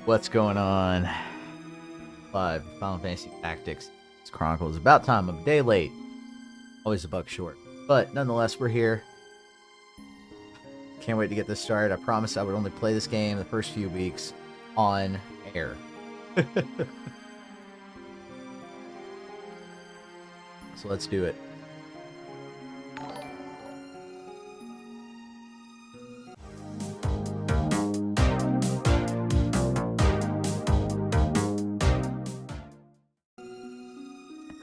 What's going on? 5 Final Fantasy Tactics Chronicles. About time. I'm a day late. Always a buck short. But nonetheless, we're here. Can't wait to get this started. I promised I would only play this game the first few weeks on air. So let's do it.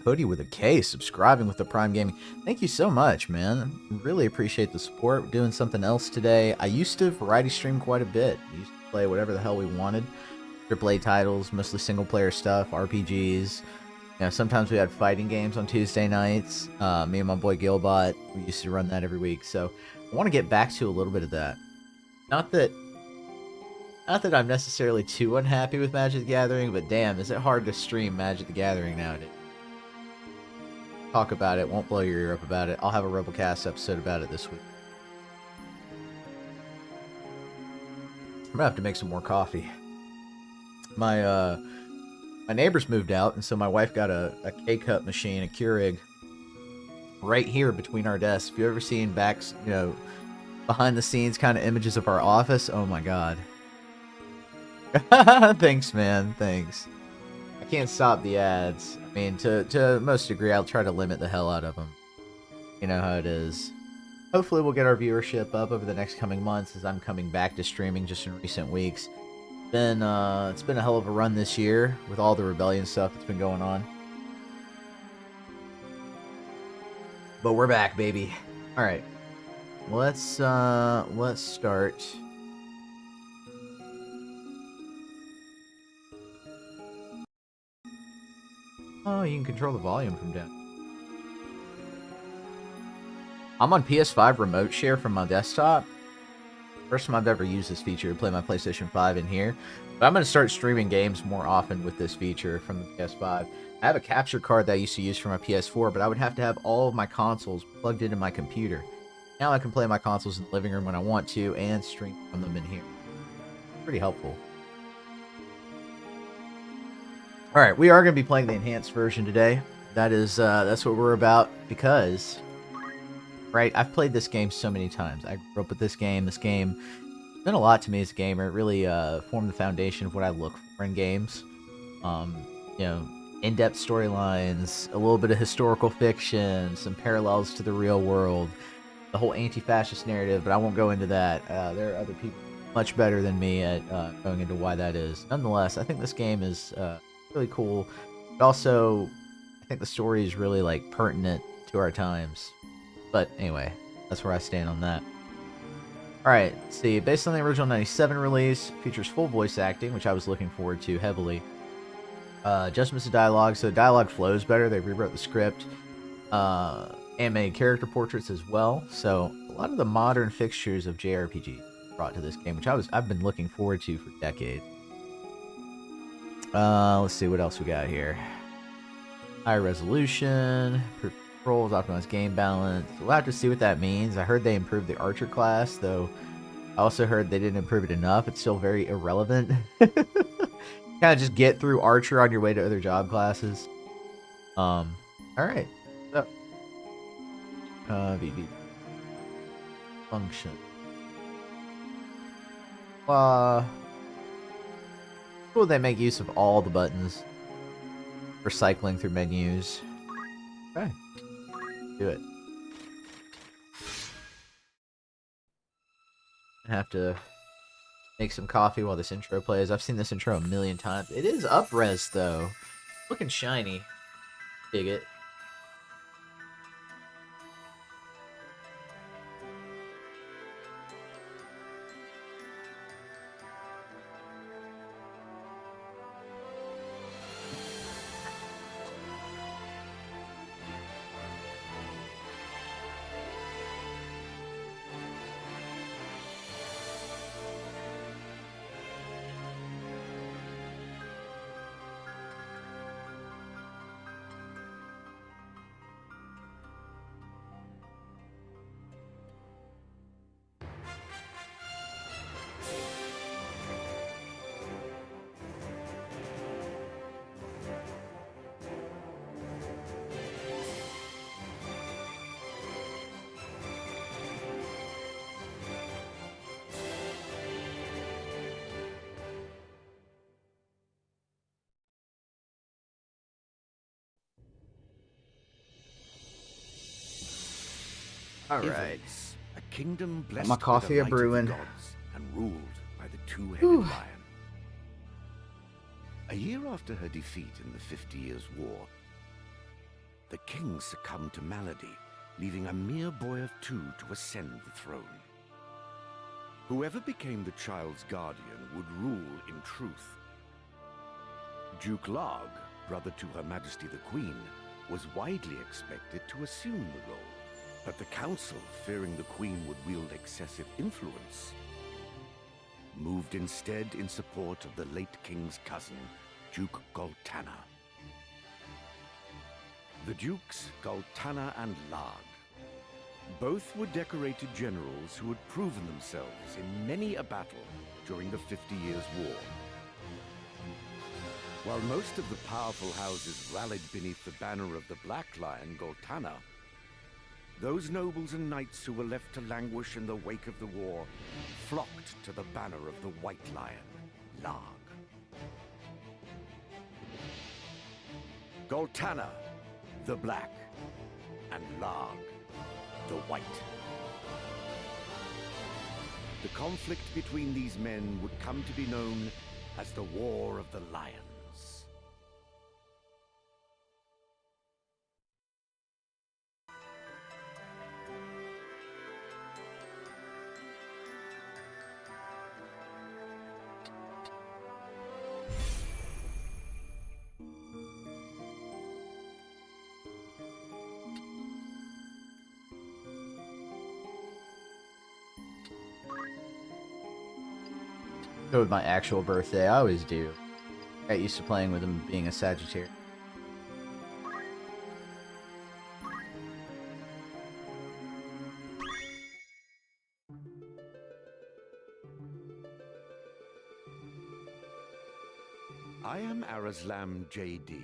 Cody with a K subscribing with the Prime Gaming. Thank you so much, man. Really appreciate the support. We're doing something else today. I used to variety stream quite a bit. We used to play whatever the hell we wanted. AAA titles, mostly single player stuff, RPGs. Sometimes we had fighting games on Tuesday nights. Me and my boy Gilbot, we used to run that every week. So I want to get back to a little bit of that. Not that I'm necessarily too unhappy with Magic the Gathering, but damn, is it hard to stream Magic the Gathering nowadays? Talk about it, won't blow your ear up about it. I'll have a Rebelcast episode about it this week. I'm gonna have to make some more coffee. My neighbors moved out, and so my wife got a K-Cup machine, a Keurig, right here between our desks. If you've ever seen behind the scenes kind of images of our office, oh my god. Thanks, man. Thanks. I can't stop the ads. I mean, to most degree, I'll try to limit the hell out of them. You know how it is. Hopefully, we'll get our viewership up over the next coming months as I'm coming back to streaming just in recent weeks. It's been a hell of a run this year with all the Rebellion stuff that's been going on. But we're back, baby. All right, let's start. Oh, you can control the volume from down. I'm on PS5 remote share from my desktop. First time I've ever used this feature to play my PlayStation 5 in here. But I'm going to start streaming games more often with this feature from the PS5. I have a capture card that I used to use for my PS4, but I would have to have all of my consoles plugged into my computer. Now I can play my consoles in the living room when I want to and stream from them in here. Pretty helpful. Alright, we are going to be playing the enhanced version today. That's what we're about because... Right, I've played this game so many times. I grew up with this game. This game meant a lot to me as a gamer. It really formed the foundation of what I look for in games. In-depth storylines, a little bit of historical fiction, some parallels to the real world, the whole anti-fascist narrative, but I won't go into that. There are other people much better than me at going into why that is. Nonetheless, I think this game is really cool. But also, I think the story is really pertinent to our times. But anyway, that's where I stand on that. Alright, let's see. Based on the original 97 release, features full voice acting, which I was looking forward to heavily. Adjustments to dialogue, so dialogue flows better. They rewrote the script. And made character portraits as well. So a lot of the modern fixtures of JRPG brought to this game, which I've been looking forward to for decades. Let's see what else we got here. High resolution, controls, optimized game balance. We'll have to see what that means. I heard they improved the archer class, though I also heard they didn't improve it enough. It's still very irrelevant. Kind of just get through archer on your way to other job classes. Alright. So, VB. Function. Cool, they make use of all the buttons for cycling through menus. Okay. Do it. I have to make some coffee while this intro plays. I've seen this intro a million times. It is up-res, though. Looking shiny. Dig it. All right. Ivalice, a kingdom Got blessed my by the coffee light a-brewing. of the gods and ruled by the two-headed Whew. lion. A year after her defeat in the 50 Years' War, the king succumbed to malady, leaving a mere boy of 2 to ascend the throne. Whoever became the child's guardian would rule in truth. Duke Larg, brother to Her Majesty the Queen, was widely expected to assume the role, but the council, fearing the Queen would wield excessive influence, moved instead in support of the late king's cousin, Duke Goltana. The Dukes, Goltana and Larg, both were decorated generals who had proven themselves in many a battle during the 50 Years' War. While most of the powerful houses rallied beneath the banner of the Black Lion, Goltana, those nobles and knights who were left to languish in the wake of the war flocked to the banner of the White Lion, Larg. Goltana, the Black, and Larg, the White. The conflict between these men would come to be known as the War of the Lions. Go with my actual birthday. I always do. Got used to playing with him being a Sagittarius. I am Arazlam J.D.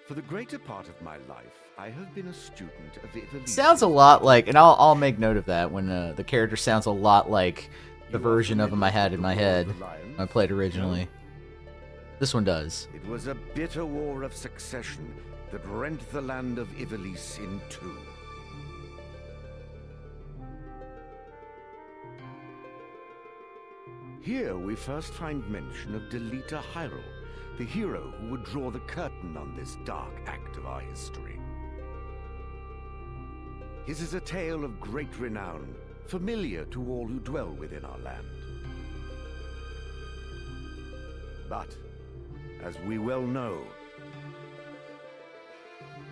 For the greater part of my life, I have been a student of Ivalice. Sounds a lot like, and I'll make note of that when the character sounds a lot like the version of him I had in my head when I played originally. This one does. It was a bitter war of succession that rent the land of Ivalice in two. Here we first find mention of Delita Hyrule, the hero who would draw the curtain on this dark act of our history. His is a tale of great renown, familiar to all who dwell within our land. But, as we well know,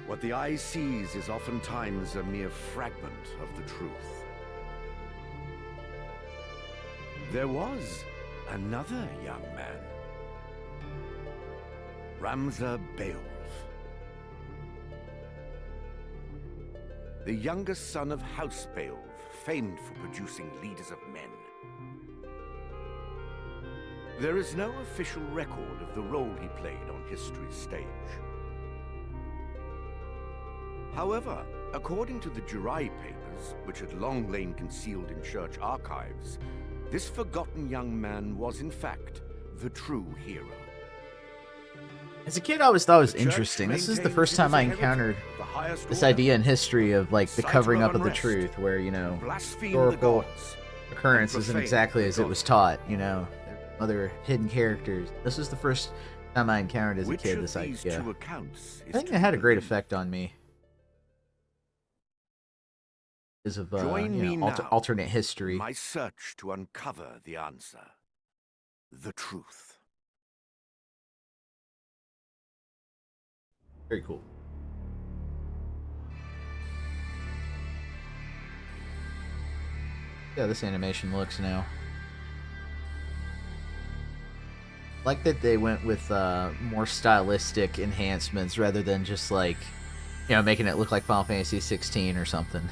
what the eye sees is oftentimes a mere fragment of the truth. There was another young man, Ramza Beowulf, the youngest son of House Beowulf, famed for producing leaders of men. There is no official record of the role he played on history's stage. However, according to the Jirai papers, which had long lain concealed in church archives, this forgotten young man was in fact the true hero. As a kid, I always thought it was interesting. This is the first time I encountered this idea in history of, like, the covering up of the truth, where, you know, historical occurrence isn't exactly as it was taught, you know. There are other hidden characters. This is the first time I encountered as a kid this idea. I think it had a great effect on me. Because of, you know, alternate history. My search to uncover the answer. The truth. Very cool. Yeah, this animation looks now. Like that they went with more stylistic enhancements rather than just like, you know, making it look like Final Fantasy 16 or something.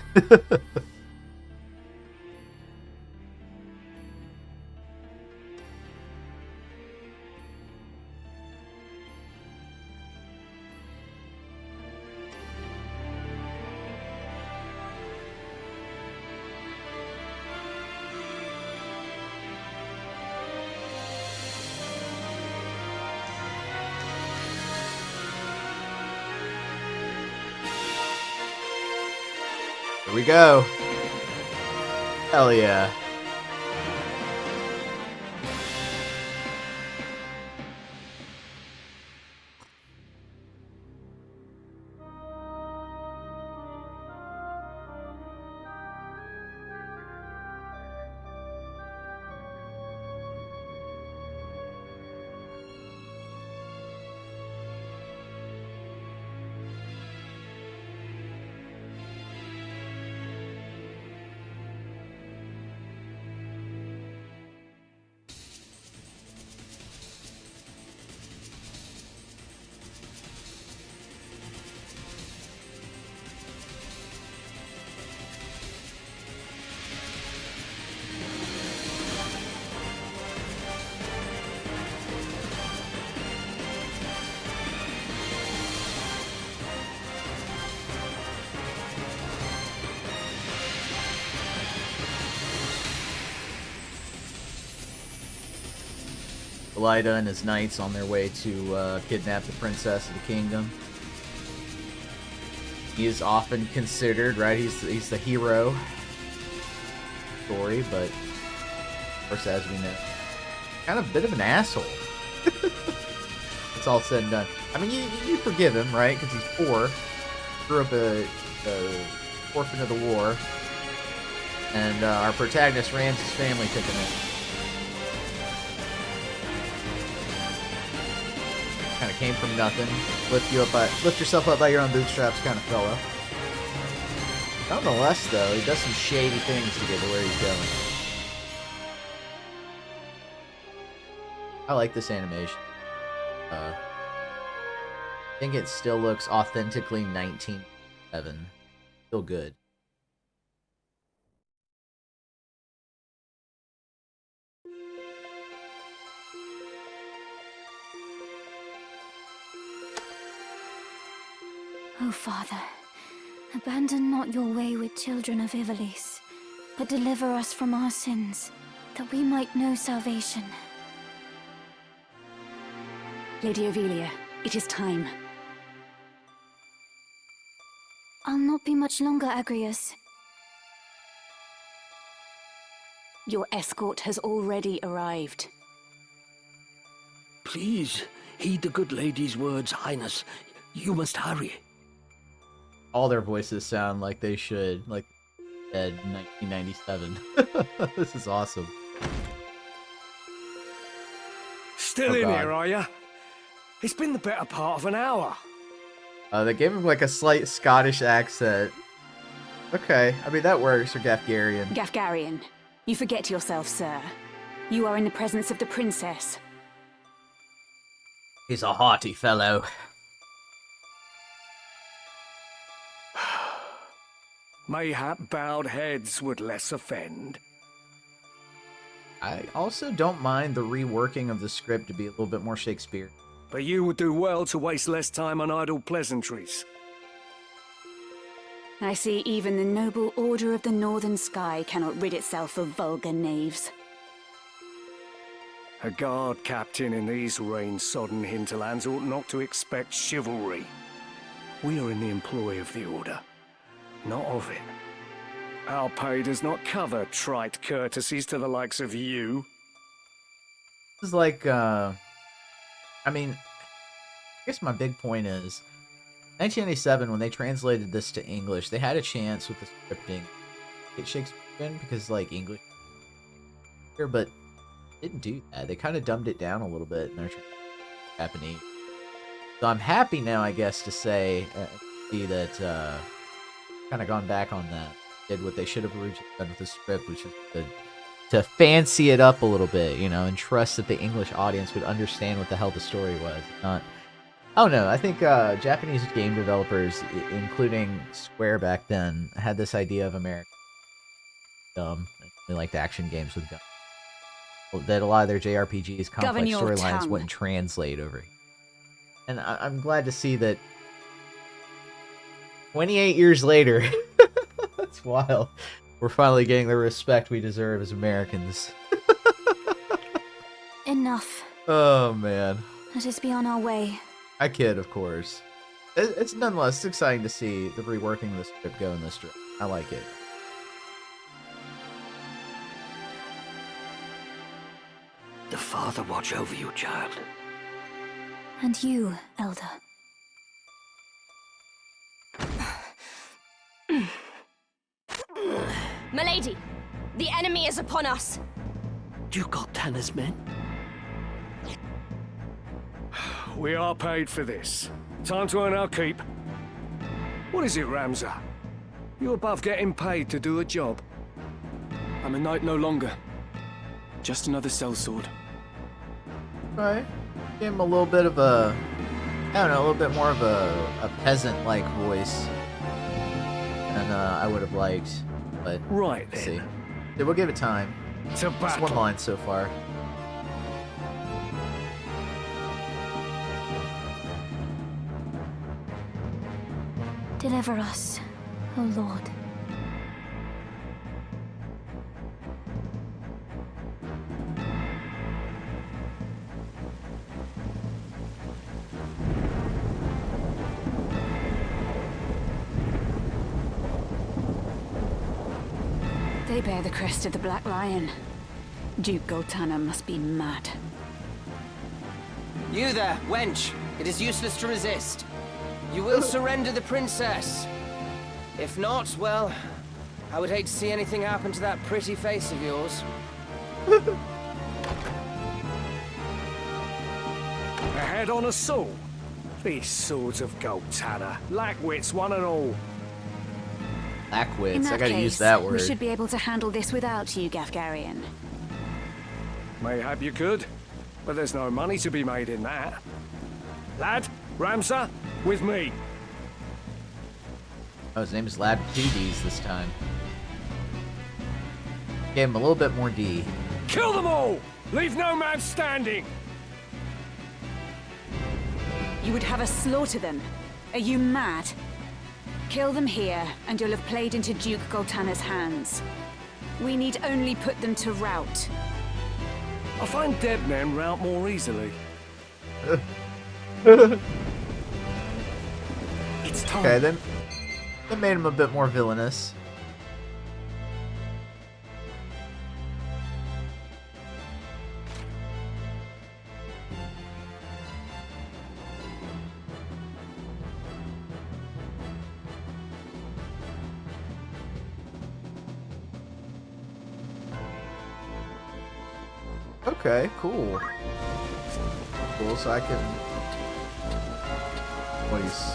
we go. Hell yeah. Elida and his knights on their way to kidnap the princess of the kingdom. He is often considered, right? He's the hero story, but of course, as we know, kind of a bit of an asshole. It's all said and done. I mean, you forgive him, right? Because he's poor, grew up a orphan of the war, and our protagonist Rams's family took him in. Kind of came from nothing. Lift yourself up by your own bootstraps, kind of fella. Nonetheless, though, he does some shady things to get to where he's going. I like this animation. I think it still looks authentically 1907. Still good. O Father, abandon not your wayward children of Ivalice, but deliver us from our sins, that we might know salvation. Lady Ovelia, it is time. I'll not be much longer, Agrius. Your escort has already arrived. Please, heed the good lady's words, Highness. You must hurry. All their voices sound like they should, like dead 1997. This is awesome. Still in here, are ya? It's been the better part of an hour. They gave him like a slight Scottish accent. Okay, I mean that works for Gafgarian. Gafgarian, you forget yourself, sir. You are in the presence of the princess. He's a haughty fellow. Mayhap bowed heads would less offend. I also don't mind the reworking of the script to be a little bit more Shakespeare. But you would do well to waste less time on idle pleasantries. I see even the noble Order of the Northern Sky cannot rid itself of vulgar knaves. A guard captain in these rain-sodden hinterlands ought not to expect chivalry. We are in the employ of the Order, not of it. Our pay does not cover trite courtesies to the likes of you. This is like, I mean, I guess my big point is, 1997, when they translated this to English, they had a chance with the scripting to get Shakespearean because, like, English here, but didn't do that. They kind of dumbed it down a little bit in their Japanese. So I'm happy now, I guess, to say, see that, kind of gone back on that. Did what they should have originally done with the script, which is to fancy it up a little bit, you know, and trust that the English audience would understand what the hell the story was. Not, I don't know. I think Japanese game developers, including Square back then, had this idea of America. They liked action games with guns. That a lot of their JRPGs, complex storylines wouldn't translate over here. And I'm glad to see that 28 years later, that's wild, we're finally getting the respect we deserve as Americans. Enough. Oh, man. Let us be on our way. I kid, of course. It's nonetheless exciting to see the reworking of the script go in this direction. I like it. The Father watch over you, child. And you, Elder. Milady, the enemy is upon us. Duke Goltana's men? We are paid for this. Time to earn our keep. What is it, Ramza? You above getting paid to do a job? I'm a knight no longer. Just another sellsword. Right. Give him a little bit of a, I don't know, a little bit more of a peasant-like voice than I would have liked, but Right let's then. see. Yeah, we'll give it time. To Just one battle. line so far. Deliver us, O Lord. They bear the crest of the Black Lion. Duke Goltana must be mad. You there, wench! It is useless to resist. You will surrender the princess. If not, well, I would hate to see anything happen to that pretty face of yours. A head on a saw. These swords of Goltana, lack wits one and all. In Lackwits, that I gotta case, use that word. we should be able to handle this without you, Gafgarian. Mayhap you could, but there's no money to be made in that. Lad, Ramza, with me. Oh, his name is Lad with 2 Ds this time. Gave him a little bit more D. Kill them all! Leave no man standing! You would have us slaughter them? Are you mad? Kill them here, and you'll have played into Duke Goltana's hands. We need only put them to rout. I find dead men rout more easily. It's time. Okay, then that made him a bit more villainous. Okay, cool. Cool, so I can... Please.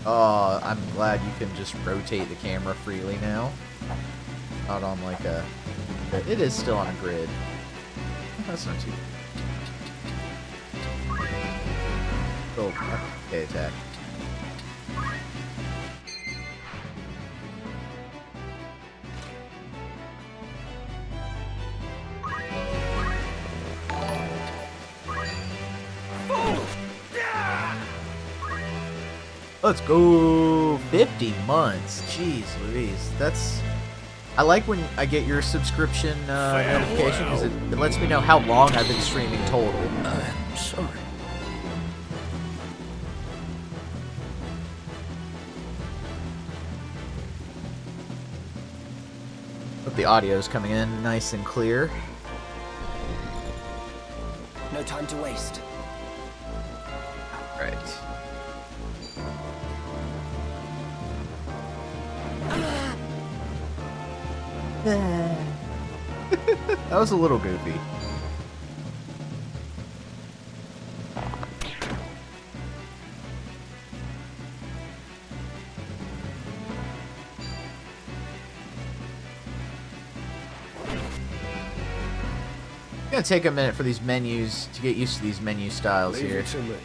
Oh, I'm glad you can just rotate the camera freely now. Not on like a... It is still on a grid. That's not too... Still, okay, attack. Let's go! 50 months. Jeez Louise. That's... I like when I get your subscription notification because it lets me know how long I've been streaming total. I'm sorry. Hope the audio's coming in nice and clear. No time to waste. Right. That was a little goofy. It's gonna take a minute for these menus to get used to these menu styles Leave here. it to me.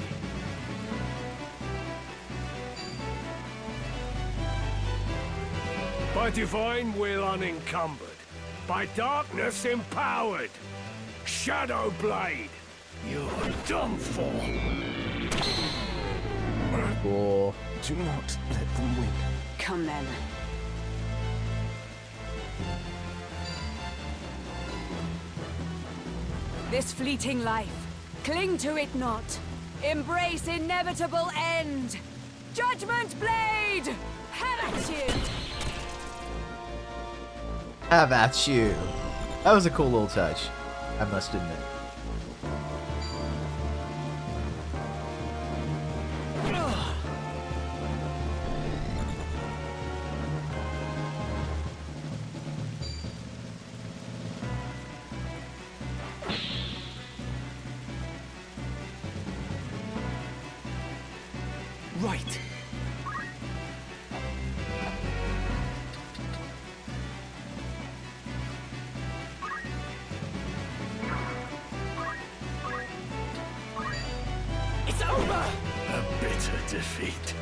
By divine will unencumbered, by darkness empowered. Shadow Blade, you're done for. Cool. Do not let them win. Come then. this fleeting life. Cling to it not. Embrace inevitable end. Judgment Blade! Have at you! Have at you. That was a cool little touch, I must admit. Right. It's over! A bitter defeat.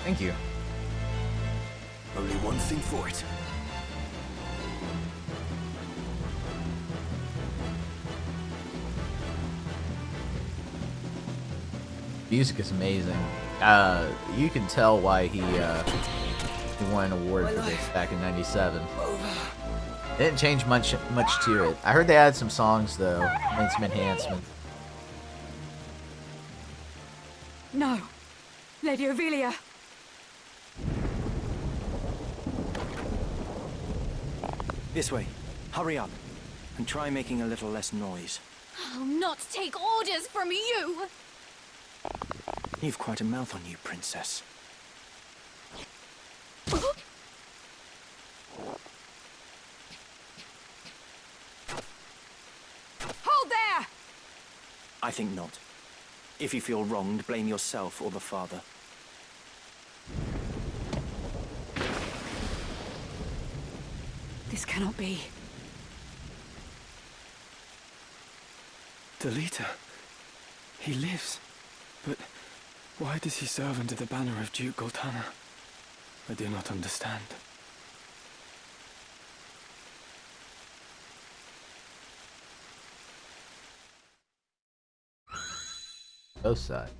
Thank you. Only one thing for it. Music is amazing. You can tell why he won an award for this back in '97. It didn't change much to it. I heard they added some songs though, made some enhancements. No. Lady Ovelia. This way. Hurry up. And try making a little less noise. I'll not take orders from you! You've quite a mouth on you, Princess. Hold there! I think not. If you feel wronged, blame yourself or the father. This cannot be. Delita. He lives. But why does he serve under the banner of Duke Goltana? I do not understand. Both sides.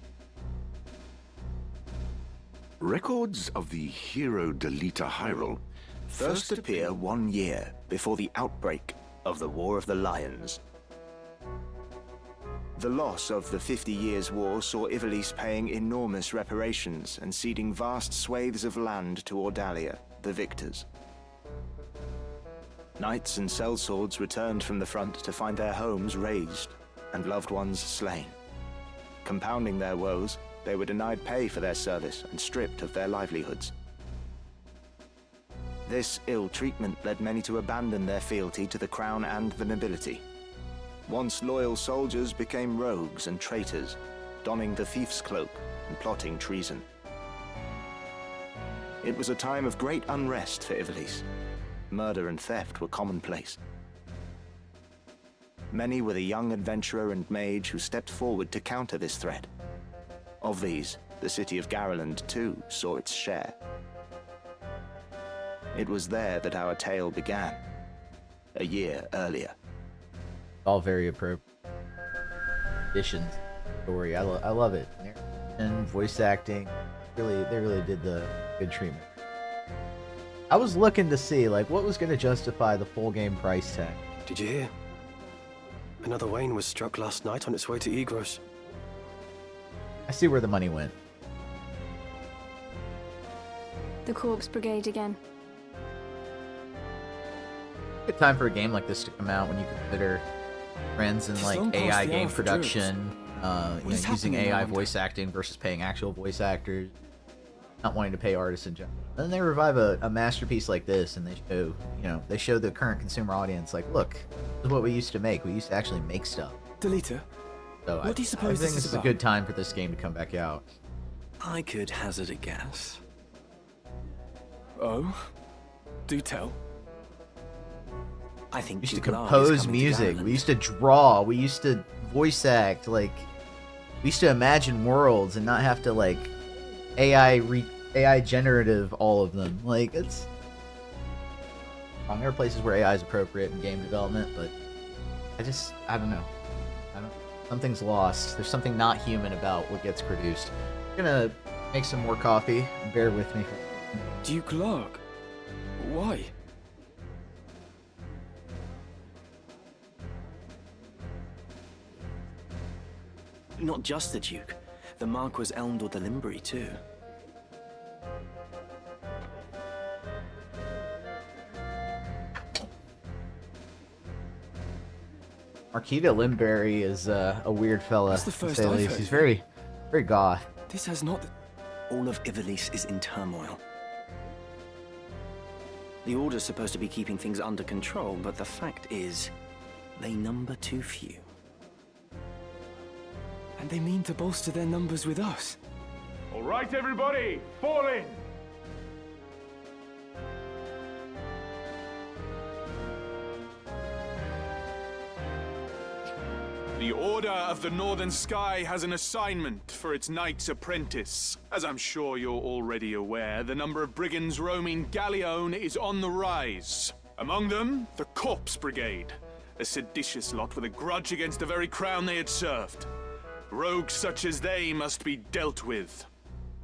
Records of the hero Delita Hyrule first appear 1 year before the outbreak of the War of the Lions. The loss of the 50 Years' War saw Ivalice paying enormous reparations and ceding vast swathes of land to Ordalia, the victors. Knights and sellswords returned from the front to find their homes razed and loved ones slain. Compounding their woes, they were denied pay for their service and stripped of their livelihoods. This ill treatment led many to abandon their fealty to the crown and the nobility. Once loyal soldiers became rogues and traitors, donning the thief's cloak and plotting treason. It was a time of great unrest for Ivalice. Murder and theft were commonplace. Many were the young adventurer and mage who stepped forward to counter this threat. Of these, the city of Garland, too, saw its share. It was there that our tale began, a year earlier. All very appropriate additions. Story, I love it. And voice acting, they really did the good treatment. I was looking to see like what was going to justify the full game price tag. Did you hear? Another Wayne was struck last night on its way to Egros. I see where the money went. The Corpse Brigade again. Good time for a game like this to come out when you consider trends in like AI game production, using AI voice acting versus paying actual voice actors, not wanting to pay artists in general. And then they revive a masterpiece like this, and they show the current consumer audience like, look, this is what we used to make. We used to actually make stuff. Delita, So what do you suppose I think this this is is a about? good time for this game to come back out. I could hazard a guess. Oh? Do tell. I think We used to Duke Lard is compose coming to music. Garland. We used to draw. We used to voice act. Like, we used to imagine worlds and not have to like AI generative all of them. Like, it's. There are places where AI is appropriate in game development, but I don't know. Something's lost. There's something not human about what gets produced. I'm gonna make some more coffee. Bear with me. Duke Lark? Why? Not just the Duke. The Marquis Elmdor de Limbury, too. Marquis de Limbury is a weird fella, That's the to first say the I've least. heard He's of him. very, very goth. This has not... All of Ivalice is in turmoil. The Order's supposed to be keeping things under control, but the fact is, they number too few. And they mean to bolster their numbers with us. All right, everybody, fall in. The Order of the Northern Sky has an assignment for its Knight's Apprentice. As I'm sure you're already aware, the number of brigands roaming Galleon is on the rise. Among them, the Corpse Brigade, a seditious lot with a grudge against the very crown they had served. Rogues such as they must be dealt with.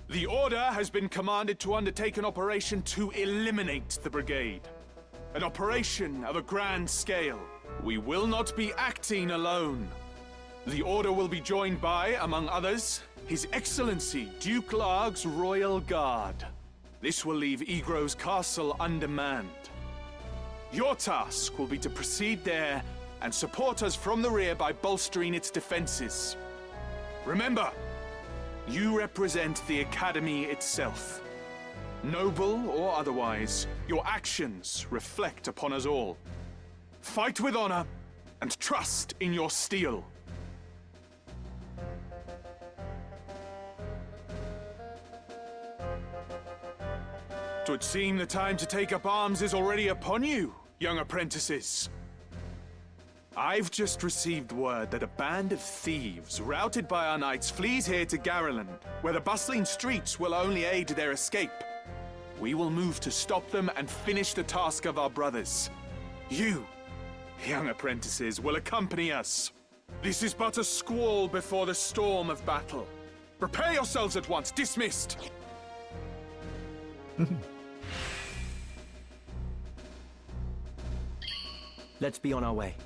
The Order has been commanded to undertake an operation to eliminate the brigade. An operation of a grand scale. We will not be acting alone. The Order will be joined by, among others, His Excellency Duke Larg's Royal Guard. This will leave Egro's castle undermanned. Your task will be to proceed there and support us from the rear by bolstering its defenses. Remember, you represent the Academy itself. Noble or otherwise, your actions reflect upon us all. Fight with honor and trust in your steel. It would seem the time to take up arms is already upon you, young apprentices. I've just received word that a band of thieves, routed by our knights, flees here to Garreland, where the bustling streets will only aid their escape. We will move to stop them and finish the task of our brothers. You, young apprentices, will accompany us. This is but a squall before the storm of battle. Prepare yourselves at once. Dismissed. Let's be on our way.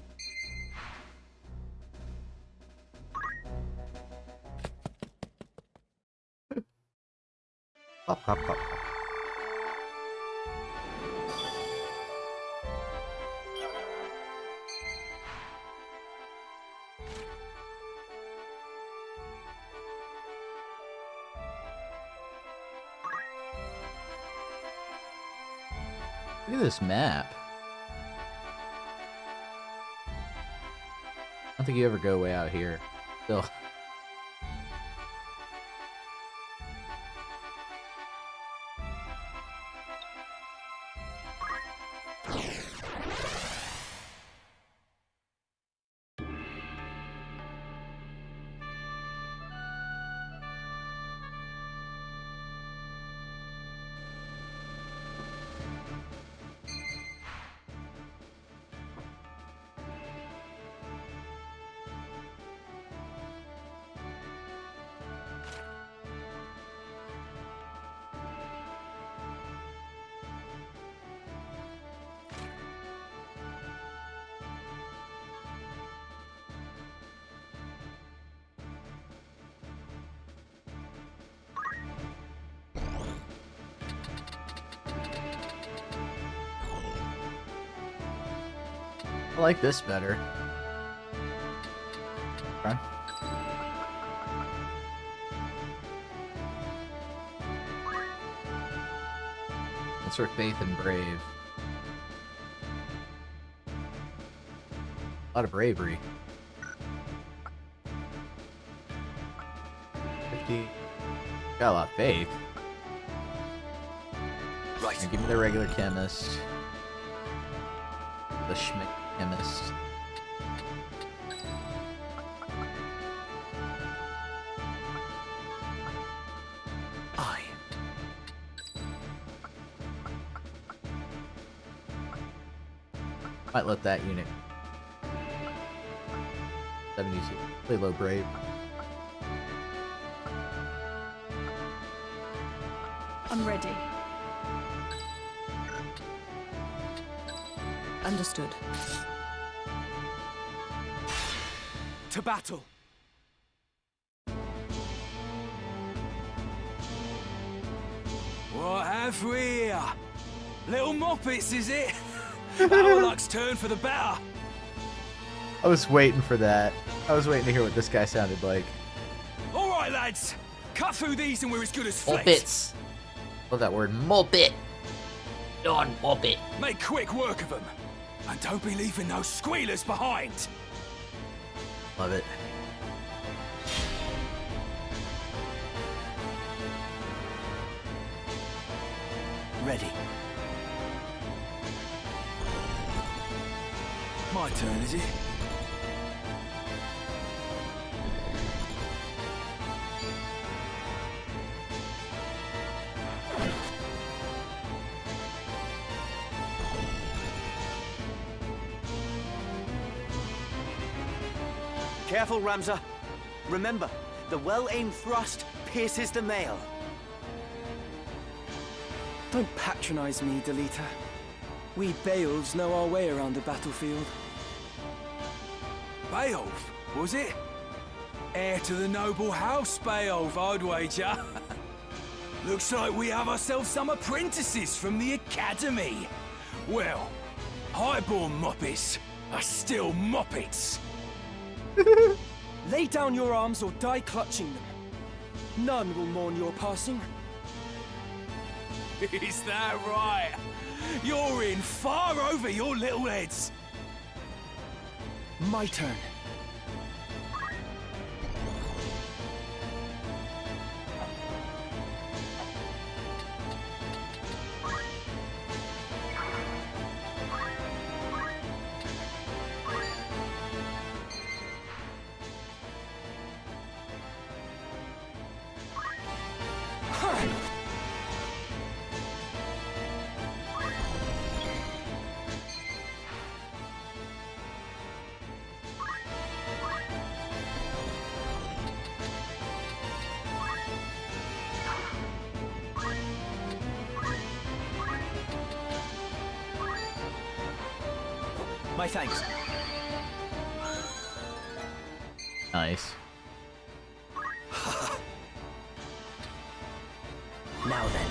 Pop, pop, pop, pop. Look at this map. I don't think you ever go way out here. Still. I like this better. Okay. What's her faith and brave? A lot of bravery. 50. Got a lot of faith. Right. Here, give me the regular chemist. The Schmidt chemist. Aye. Might let that unit. 70s. Play low brave. I'm ready. Understood. To battle! What have we here? Little moppets, is it? Our luck's turned for the better. I was waiting for that. I was waiting to hear what this guy sounded like. All right, lads. Cut through these and we're as good as flex. Muppets. Love that word. Muppet. Non-muppet. Make quick work of them. And don't be leaving those squealers behind. Love it. Ready. My turn, is it? Careful, Ramza. Remember, the well-aimed thrust pierces the mail. Don't patronize me, Delita. We Beowulfs know our way around the battlefield. Beowulf, was it? Heir to the noble house, Beowulf, I'd wager. Looks like we have ourselves some apprentices from the academy. Well, highborn moppets are still moppets. Lay down your arms or die clutching them. None will mourn your passing. Is that right? You're in far over your little heads. My turn. My thanks. Nice. Now then.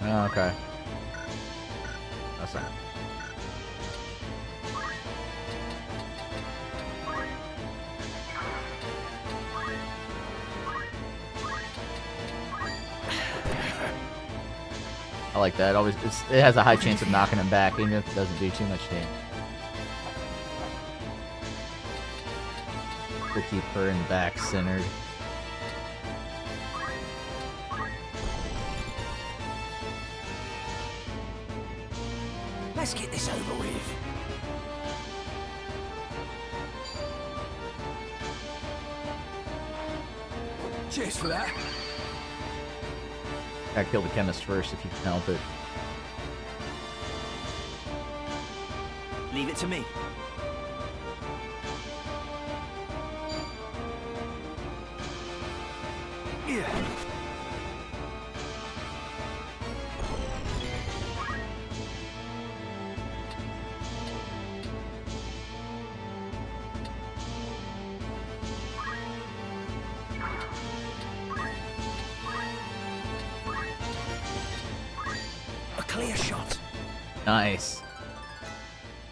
Oh, okay. That's not. I like that. Always, it has a high chance of knocking him back, even if it doesn't do too much damage. We'll keep her in the back centered. Let's get this over with. Cheers for that. Gotta kill the chemist first if you can help it. Leave it to me. Yeah. A clear shot. Nice.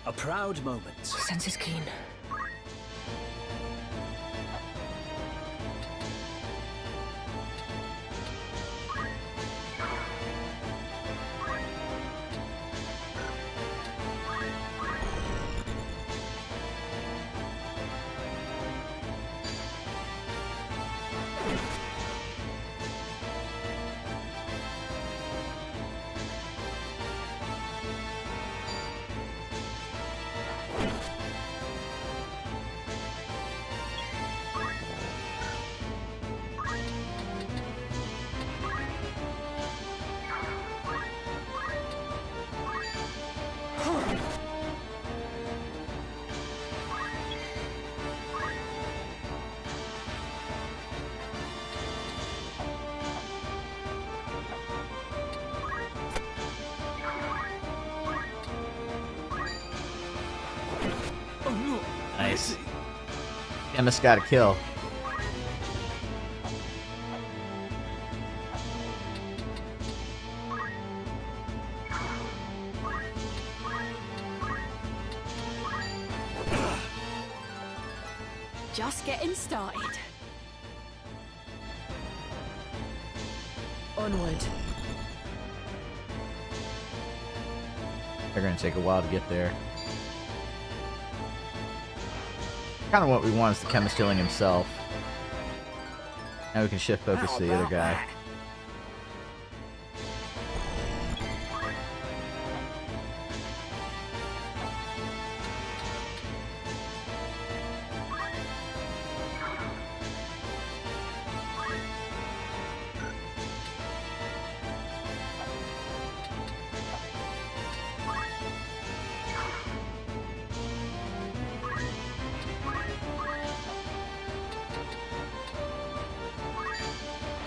A proud moment. Sense is keen. Nice. Chemist got a kill. Just getting started. Onward. They're gonna take a while to get there. Kind of what we want is the chemist healing himself. Now we can shift focus to the other guy.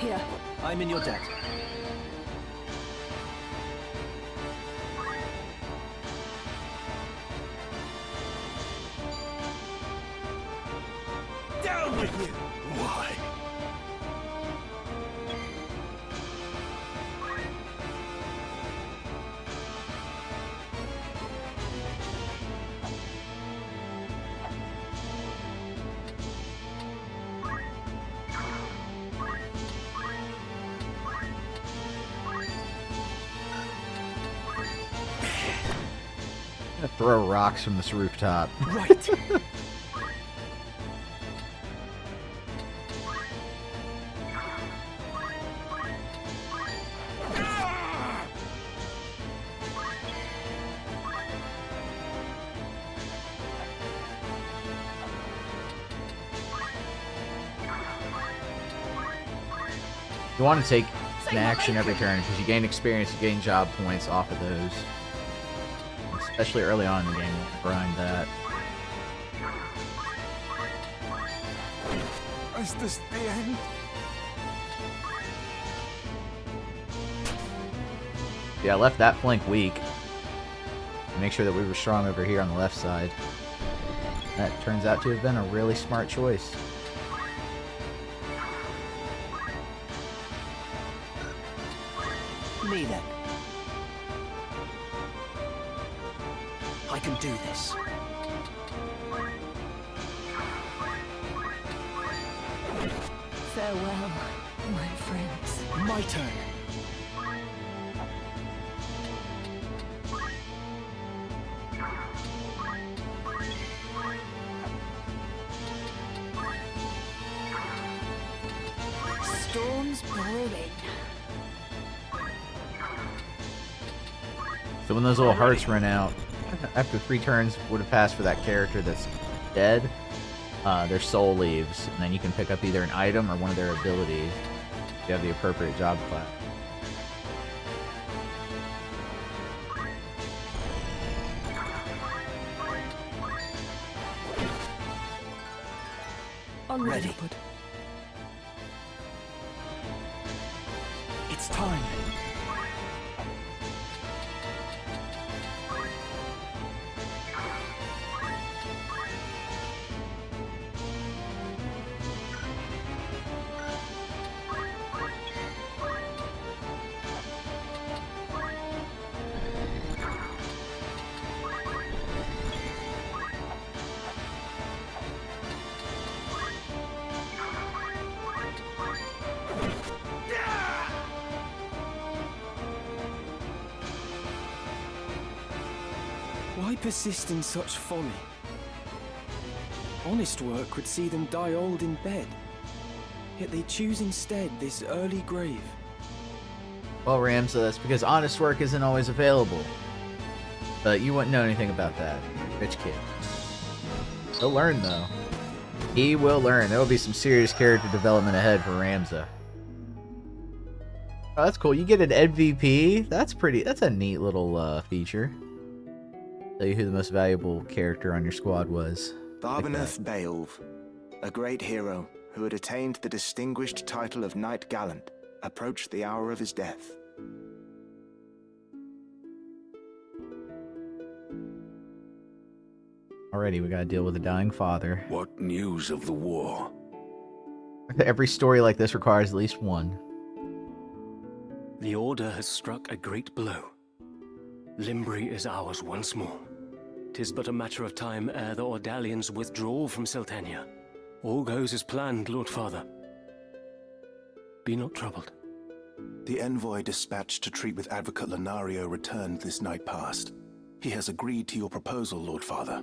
Here. I'm in your debt. Down with you! Why? I'm gonna throw rocks from this rooftop. Right! You want to take an action every turn because you gain experience, you gain job points off of those. Especially early on in the game, you want to grind that. Is this the end? Yeah, I left that flank weak. Make sure that we were strong over here on the left side. That turns out to have been a really smart choice. Me then. I can do this. Farewell, my friends. My turn. Storm's brewing. So when those little hearts run out, after 3 turns would have passed for that character that's dead, their soul leaves, and then you can pick up either an item or one of their abilities if you have the appropriate job class. Ready. It's time. Why persist in such folly? Honest work would see them die old in bed. Yet they choose instead this early grave. Well, Ramza, that's because honest work isn't always available. But you wouldn't know anything about that. Rich kid. He'll learn, though. He will learn. There will be some serious character development ahead for Ramza. Oh, that's cool. You get an MVP? That's a neat little feature. Tell you who the most valuable character on your squad was. Barbeneth Beowulf, a great hero who had attained the distinguished title of Knight Gallant, approached the hour of his death. Already, we gotta deal with a dying father. What news of the war? Every story like this requires at least one. The Order has struck a great blow. Limbri is ours once more. 'Tis but a matter of time ere the Ordalians withdraw from Seltania. All goes as planned, Lord Father. Be not troubled. The envoy dispatched to treat with Advocate Lenario returned this night past. He has agreed to your proposal, Lord Father.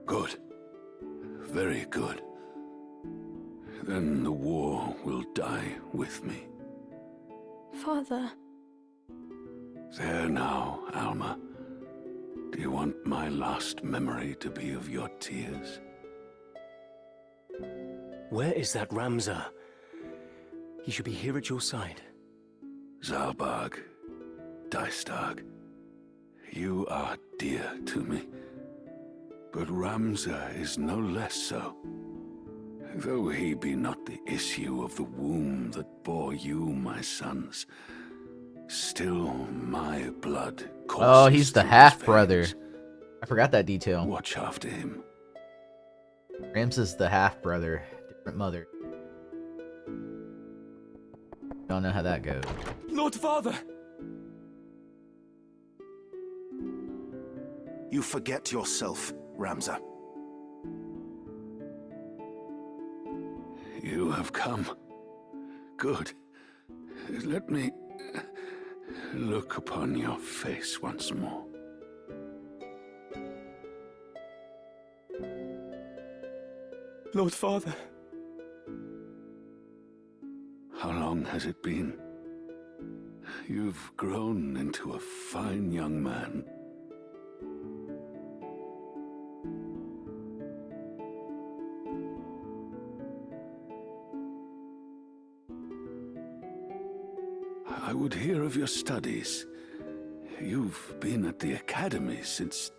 Good. Very good. Then the war will die with me. Father. There now, Alma. Do you want my last memory to be of your tears? Where is that Ramza? He should be here at your side. Zalbag, Dystag, you are dear to me. But Ramza is no less so. Though he be not the issue of the womb that bore you, my sons, still my blood courses. Oh, he's the through his half-brother. veins. I forgot that detail. Watch after him. Ramses the half-brother. Different mother. Don't know how that goes. Lord Father! You forget yourself, Ramza. You have come. Good. Let me look upon your face once more. Lord Father. How long has it been? You've grown into a fine young man. I would hear of your studies. You've been at the academy since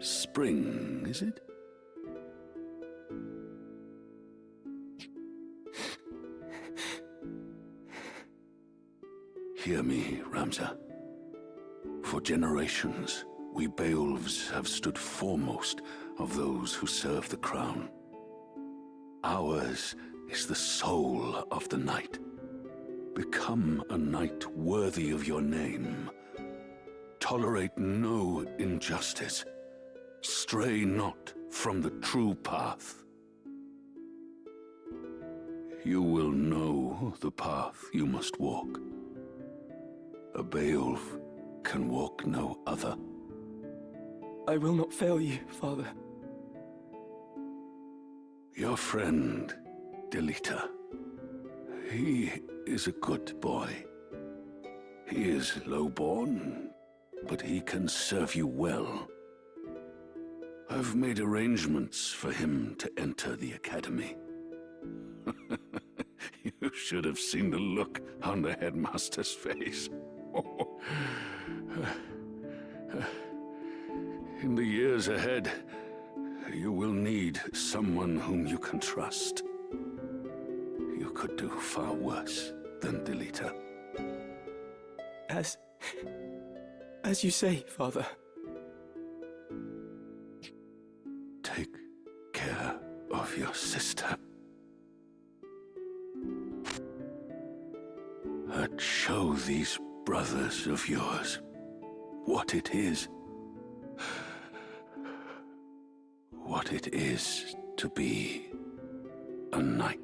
spring, is it? Hear me, Ramza. For generations, we Beowulfs have stood foremost of those who serve the crown. Ours is the soul of the knight. Become a knight worthy of your name. Tolerate no injustice. Stray not from the true path. You will know the path you must walk. A Beowulf can walk no other. I will not fail you, Father. Your friend, Delita. He is a good boy. He is low-born, but he can serve you well. I've made arrangements for him to enter the academy. You should have seen the look on the headmaster's face. In the years ahead, you will need someone whom you can trust. You could do far worse than Delita. As you say, Father. Take care of your sister. And show these brothers of yours what it is. What it is to be a knight.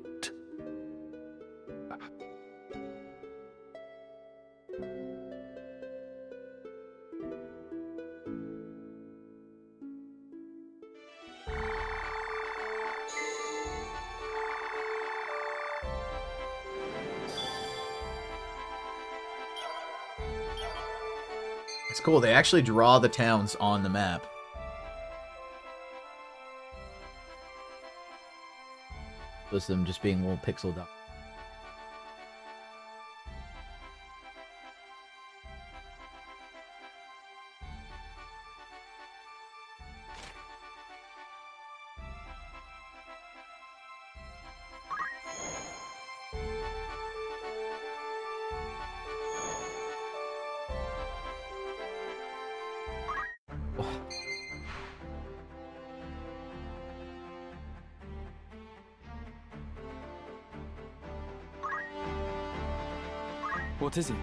It's cool. They actually draw the towns on the map. With them just being little pixel dots. What is it?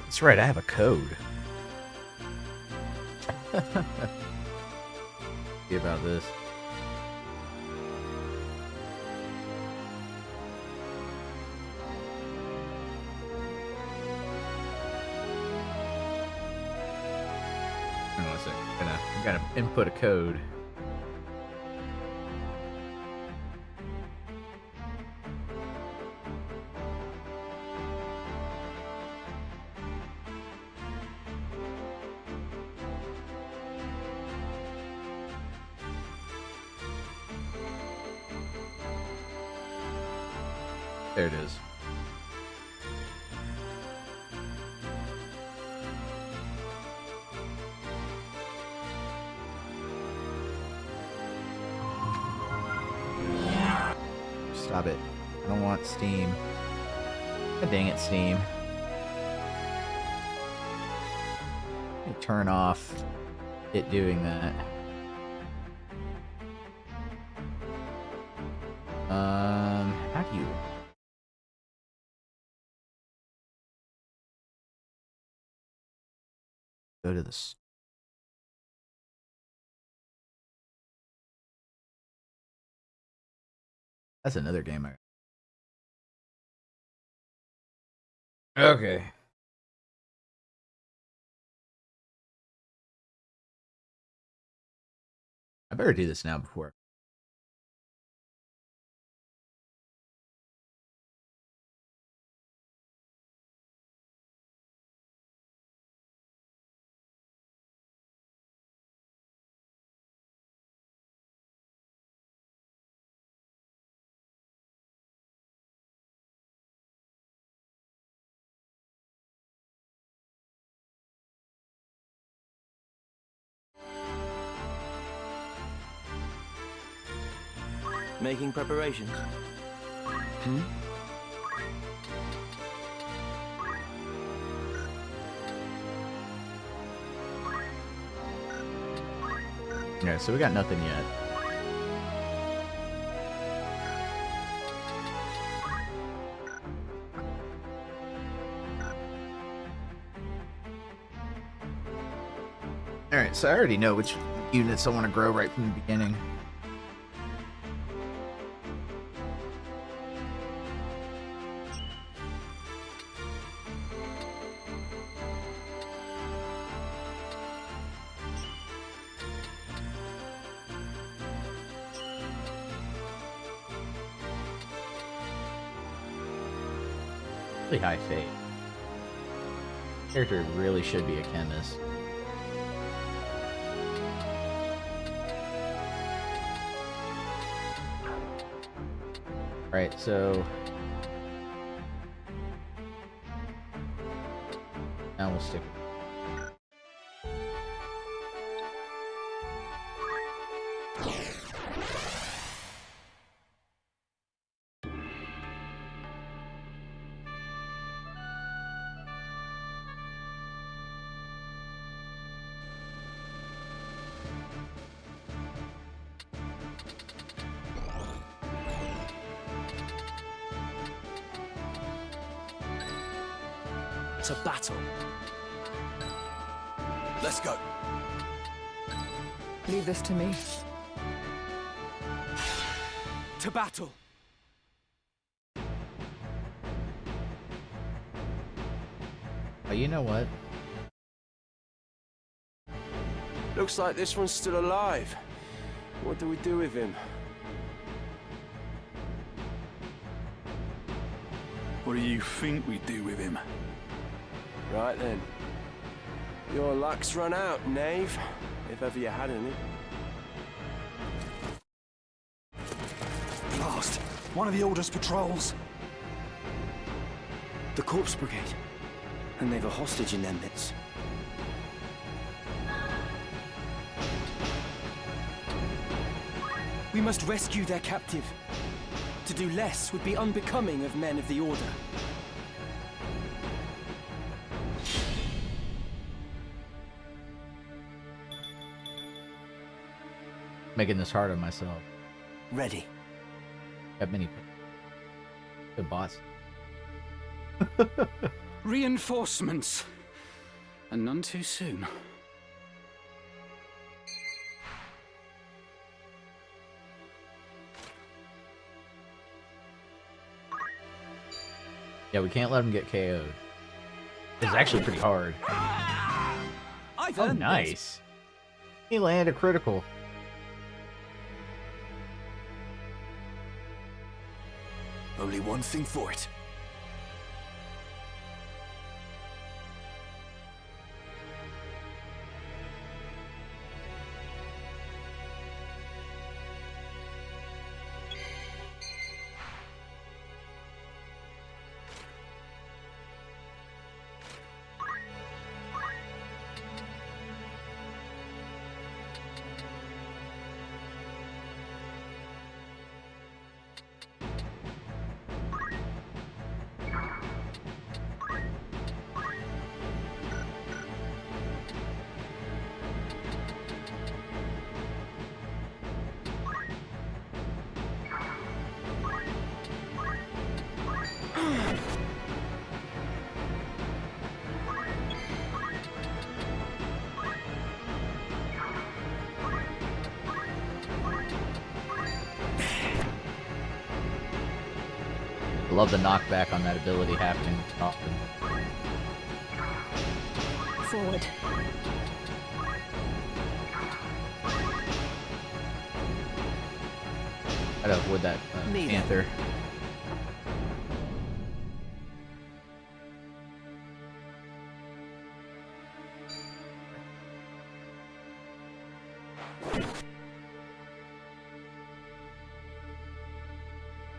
That's right, I have a code. See about this. Hang on a sec. I'm gonna input a code. There it is. Stop it. I don't want Steam. God dang it, Steam. Turn off it doing that. How do you... Go to the... That's another game I... Okay. I better do this now before... Making preparations? Hmm? Yeah, so we got nothing yet. Alright, so I already know which units I want to grow right from the beginning. Really high fate. Character really should be a chemist. Right, so now we'll stick. To battle. Let's go. Leave this to me. To battle. Oh, you know what? Looks like this one's still alive. What do we do with him? What do you think we do with him? Right then. Your luck's run out, knave. If ever you had any. Blast! One of the Order's patrols. The Corpse Brigade. And they've a hostage in their midst. We must rescue their captive. To do less would be unbecoming of men of the Order. Making this hard on myself. Ready. Got many good bots. Reinforcements. And none too soon. Yeah, we can't let him get KO'd. It's actually pretty hard. Oh, nice. He landed a critical. Only one thing for it. I love the knockback on that ability happening often. Forward. I'd avoid that panther.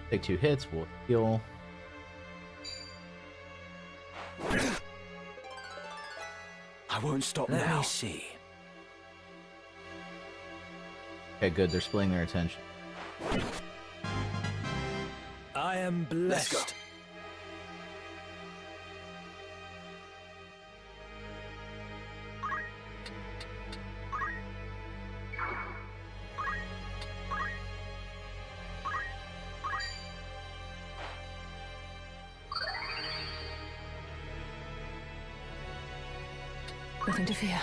Take 2 hits, we'll heal. I won't stop now. Let me see. Okay, good. They're splitting their attention. I am blessed. Let's go. Nothing to fear.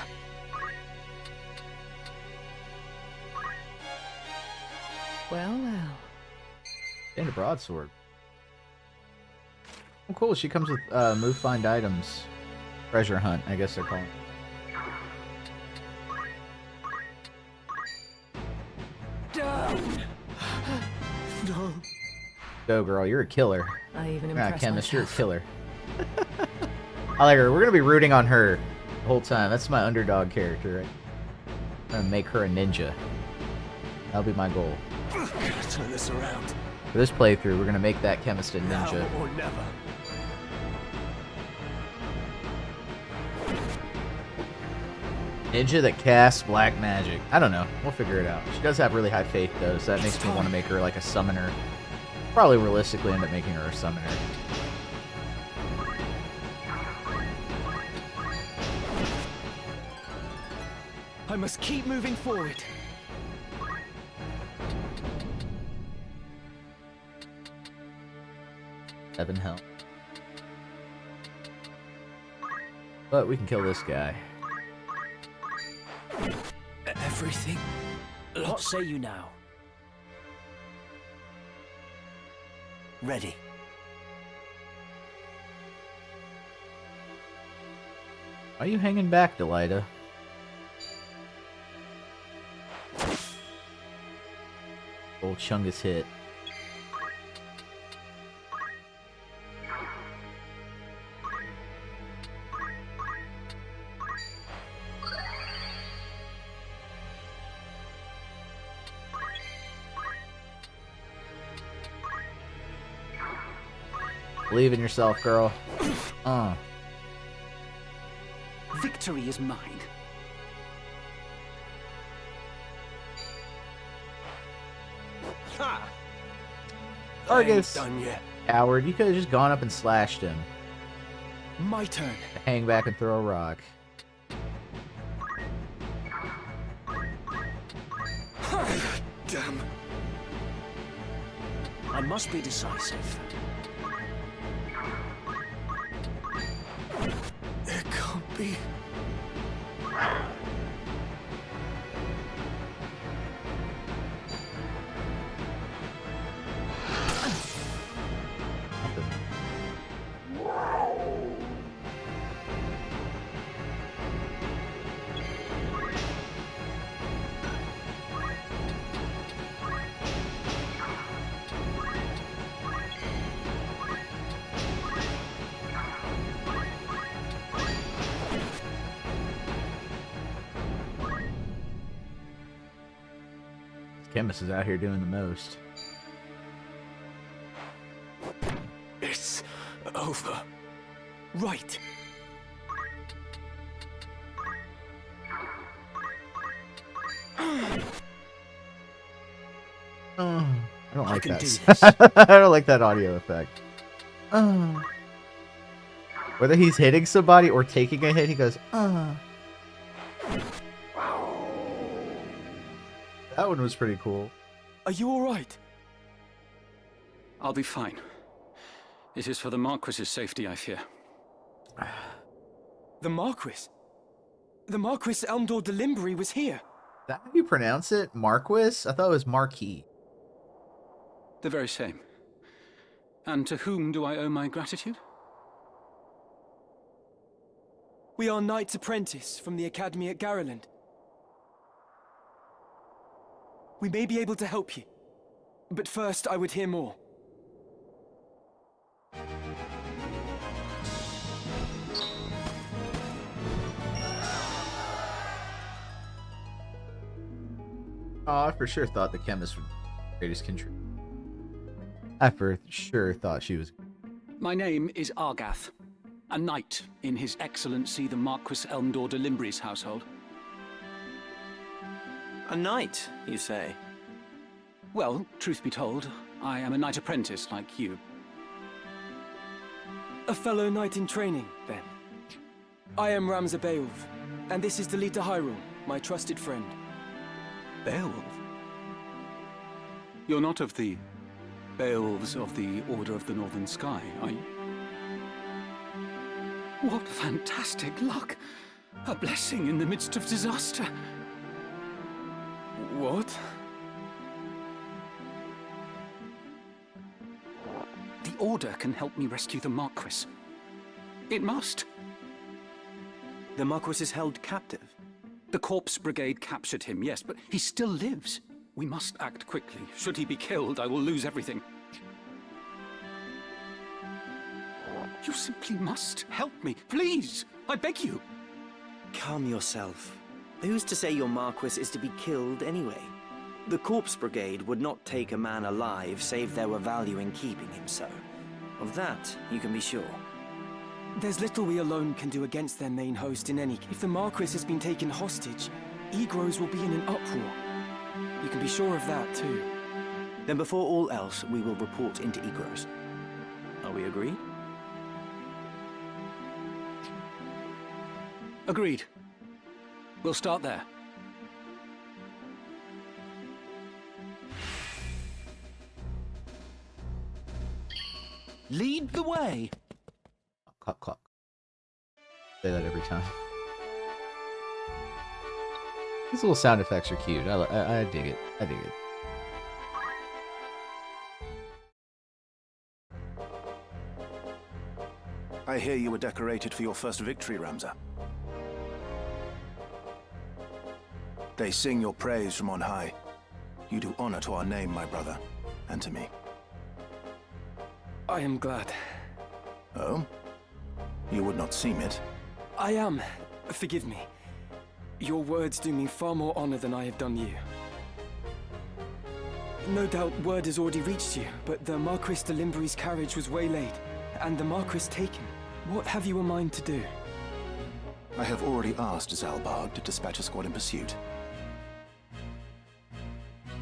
Well, well. And a broadsword. Oh, cool. She comes with move find items. Treasure hunt, I guess they're calling it. Down. No. Go, girl. You're a killer. I even You're not a impressed chemist. You're a myself. killer. I like her. We're gonna be rooting on her the whole time. That's my underdog character, right? I'm gonna make her a ninja. That'll be my goal. Gotta turn this around. For this playthrough, we're gonna make that chemist a ninja. Now or never. Ninja that casts black magic. I don't know. We'll figure it out. She does have really high faith, though, so that makes me want to make her like a summoner. Probably realistically end up making her a summoner. I must keep moving forward. Seven health. But we can kill this guy. Everything. What say you now? Ready. Why are you hanging back, Delita? Old Chungus hit. Believe in yourself, girl. Victory is mine. Ha! Argus, Done yet. coward, you could have just gone up and slashed him. My turn. Hang back and throw a rock. Damn. I must be decisive. It can't be. Chemist is out here doing the most. It's over. Right. I don't like can that. do this. I don't like that audio effect. Whether he's hitting somebody or taking a hit, he goes, That one was pretty cool. Are you alright? I'll be fine. It is for the Marquis's safety, I fear. The Marquis? The Marquis Elmdor de Limbri was here. Is that how you pronounce it? Marquis? I thought it was Marquis. The very same. And to whom do I owe my gratitude? We are Knights Apprentice from the Academy at Garland. We may be able to help you. But first, I would hear more. Oh, I for sure thought the chemist would be the greatest contributor. I for sure thought she was. My name is Argath, a knight in His Excellency the Marquis Elmdor de Limbri's household. A knight, you say? Well, truth be told, I am a knight apprentice like you. A fellow knight in training, then. I am Ramza Beowulf, and this is Delita Hyrule, my trusted friend. Beowulf? You're not of the Beowulfs of the Order of the Northern Sky, are you? What fantastic luck! A blessing in the midst of disaster. What? The Order can help me rescue the Marquis. It must. The Marquis is held captive? The Corpse Brigade captured him, yes, but he still lives. We must act quickly. Should he be killed, I will lose everything. You simply must help me, please! I beg you! Calm yourself. Who's to say your Marquis is to be killed anyway? The Corpse Brigade would not take a man alive save there were value in keeping him so. Of that, you can be sure. There's little we alone can do against their main host in any case. If the Marquis has been taken hostage, Egros will be in an uproar. You can be sure of that, too. Then before all else, we will report into Egros. Are we agreed? Agreed. We'll start there. Lead the way! Cluck, cluck. Say that every time. These little sound effects are cute. I dig it. I dig it. I hear you were decorated for your first victory, Ramza. They sing your praise from on high. You do honor to our name, my brother, and to me. I am glad. Oh? You would not seem it. I am. Forgive me. Your words do me far more honor than I have done you. No doubt word has already reached you, but the Marquis de Limbri's carriage was waylaid, and the Marquis taken. What have you a mind to do? I have already asked Zalbarg to dispatch a squad in pursuit.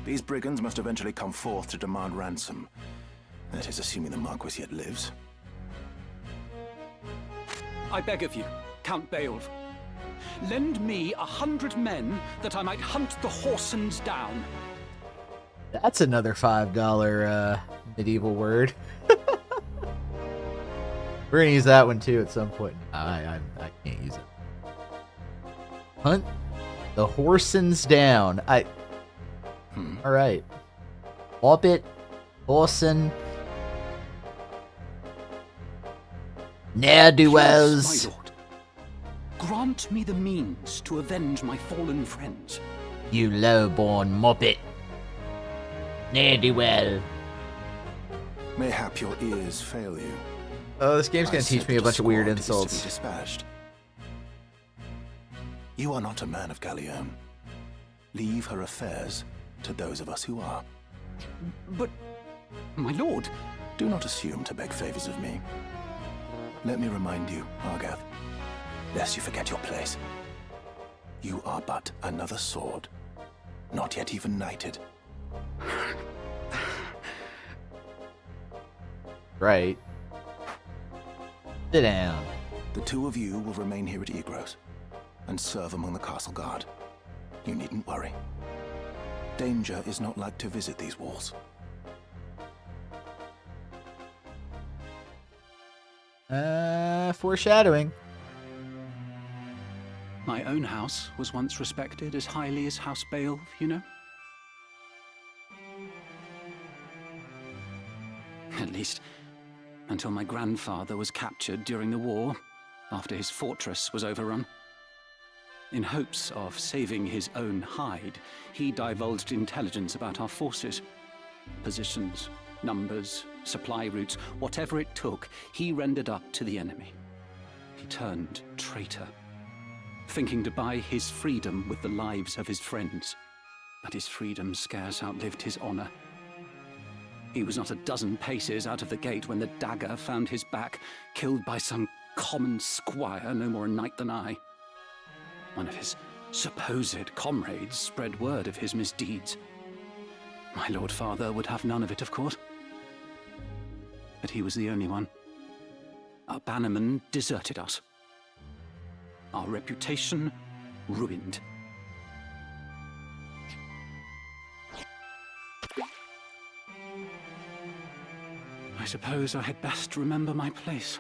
These brigands must eventually come forth to demand ransom. That is, assuming the Marquis yet lives. I beg of you, Count Beowulf. Lend me 100 men that I might hunt the Horsens down. That's another $5 medieval word. We're gonna use that one too at some point. I can't use it. Hunt the horsens down. All right. Hobbit, horsen, ne'er-do-wells. Yes, my lord. Grant me the means to avenge my fallen friends. You low-born moppet. Ne'er-do-well. Mayhap your ears fail you. Oh, this game's gonna teach me a bunch of weird Discord is to be insults. dispatched. You are not a man of Gallione. Leave her affairs to those of us who are. But, my lord... Do not assume to beg favors of me. Let me remind you, Argath, lest you forget your place. You are but another sword, not yet even knighted. Right. Sit down. The two of you will remain here at Egros and serve among the castle guard. You needn't worry. Danger is not like to visit these walls. Foreshadowing. My own house was once respected as highly as House Beowulf, you know? At least, until my grandfather was captured during the war, after his fortress was overrun. In hopes of saving his own hide, he divulged intelligence about our forces. Positions, numbers, supply routes, whatever it took, he rendered up to the enemy. He turned traitor, thinking to buy his freedom with the lives of his friends. But his freedom scarce outlived his honor. He was not a dozen paces out of the gate when the dagger found his back, killed by some common squire, no more a knight than I. One of his supposed comrades spread word of his misdeeds. My Lord Father would have none of it, of course. But he was the only one. Our bannerman deserted us. Our reputation ruined. I suppose I had best remember my place.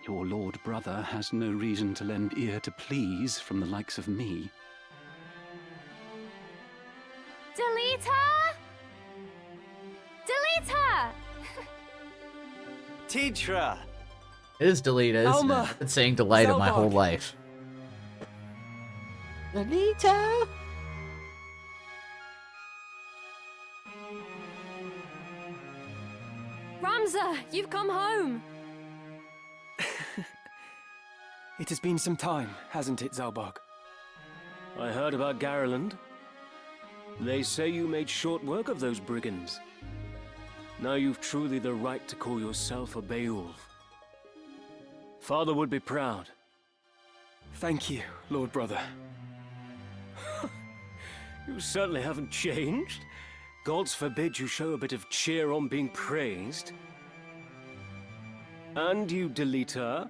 Your lord brother has no reason to lend ear to pleas from the likes of me. Delita! Delita! Tidra! It is Delita, isn't Alma! it? I've been saying Delita my whole Zelbog! life. Delita! Ramza, you've come home! It has been some time, hasn't it, Zelbog? I heard about Garland. They say you made short work of those brigands. Now you've truly the right to call yourself a Beowulf. Father would be proud. Thank you, Lord Brother. You certainly haven't changed. Gods forbid you show a bit of cheer on being praised. And you, Delita,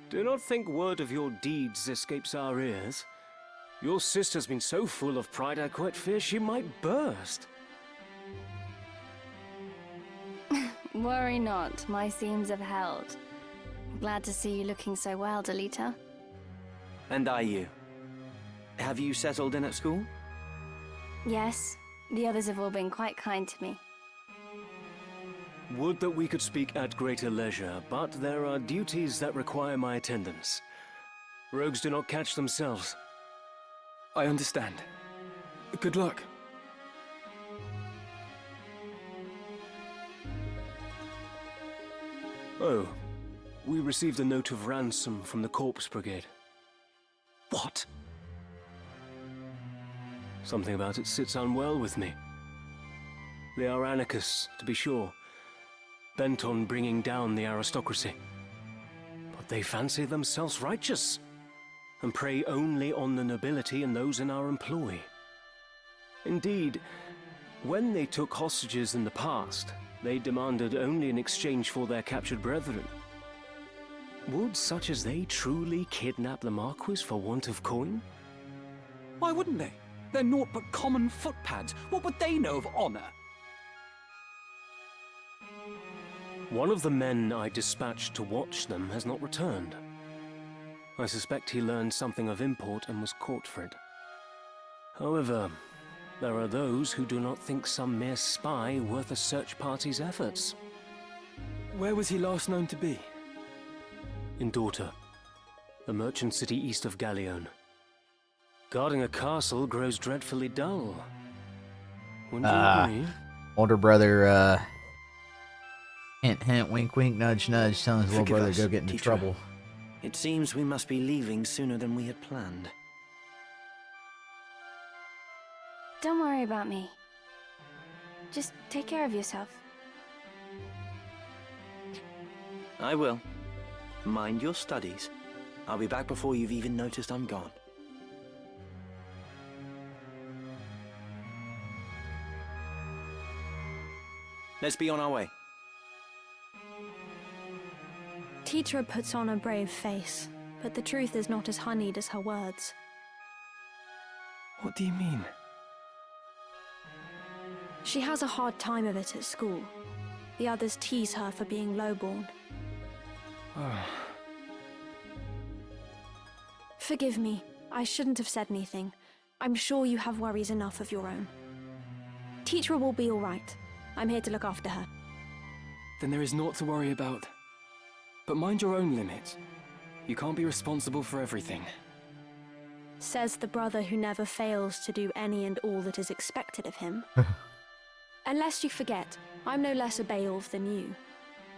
do not think word of your deeds escapes our ears. Your sister's been so full of pride I quite fear she might burst. Worry not, my seams have held. Glad to see you looking so well, Delita. And are you? Have you settled in at school? Yes, the others have all been quite kind to me. Would that we could speak at greater leisure, but there are duties that require my attendance. Rogues do not catch themselves. I understand. Good luck. Oh, we received a note of ransom from the Corpse Brigade. What? Something about it sits unwell with me. They are anarchists, to be sure, bent on bringing down the aristocracy. But they fancy themselves righteous, and prey only on the nobility and those in our employ. Indeed, when they took hostages in the past, they demanded only in exchange for their captured brethren. Would such as they truly kidnap the Marquis for want of coin? Why wouldn't they? They're naught but common footpads. What would they know of honor? One of the men I dispatched to watch them has not returned. I suspect he learned something of import and was caught for it. However, there are those who do not think some mere spy worth a search party's efforts. Where was he last known to be? In Daughter, the merchant city east of Galleon. Guarding a castle grows dreadfully dull. Wouldn't you agree? Older brother, hint, hint, wink, wink, nudge, nudge, telling his little Forgive brother us, to go get into teacher. trouble. It seems we must be leaving sooner than we had planned. Don't worry about me. Just take care of yourself. I will. Mind your studies. I'll be back before you've even noticed I'm gone. Let's be on our way. Tetra puts on a brave face, but the truth is not as honeyed as her words. What do you mean? She has a hard time of it at school. The others tease her for being lowborn. Oh. Forgive me. I shouldn't have said anything. I'm sure you have worries enough of your own. Tetra will be all right. I'm here to look after her. Then there is naught to worry about. But mind your own limits. You can't be responsible for everything. Says the brother who never fails to do any and all that is expected of him. Unless you forget, I'm no less a Beowulf than you.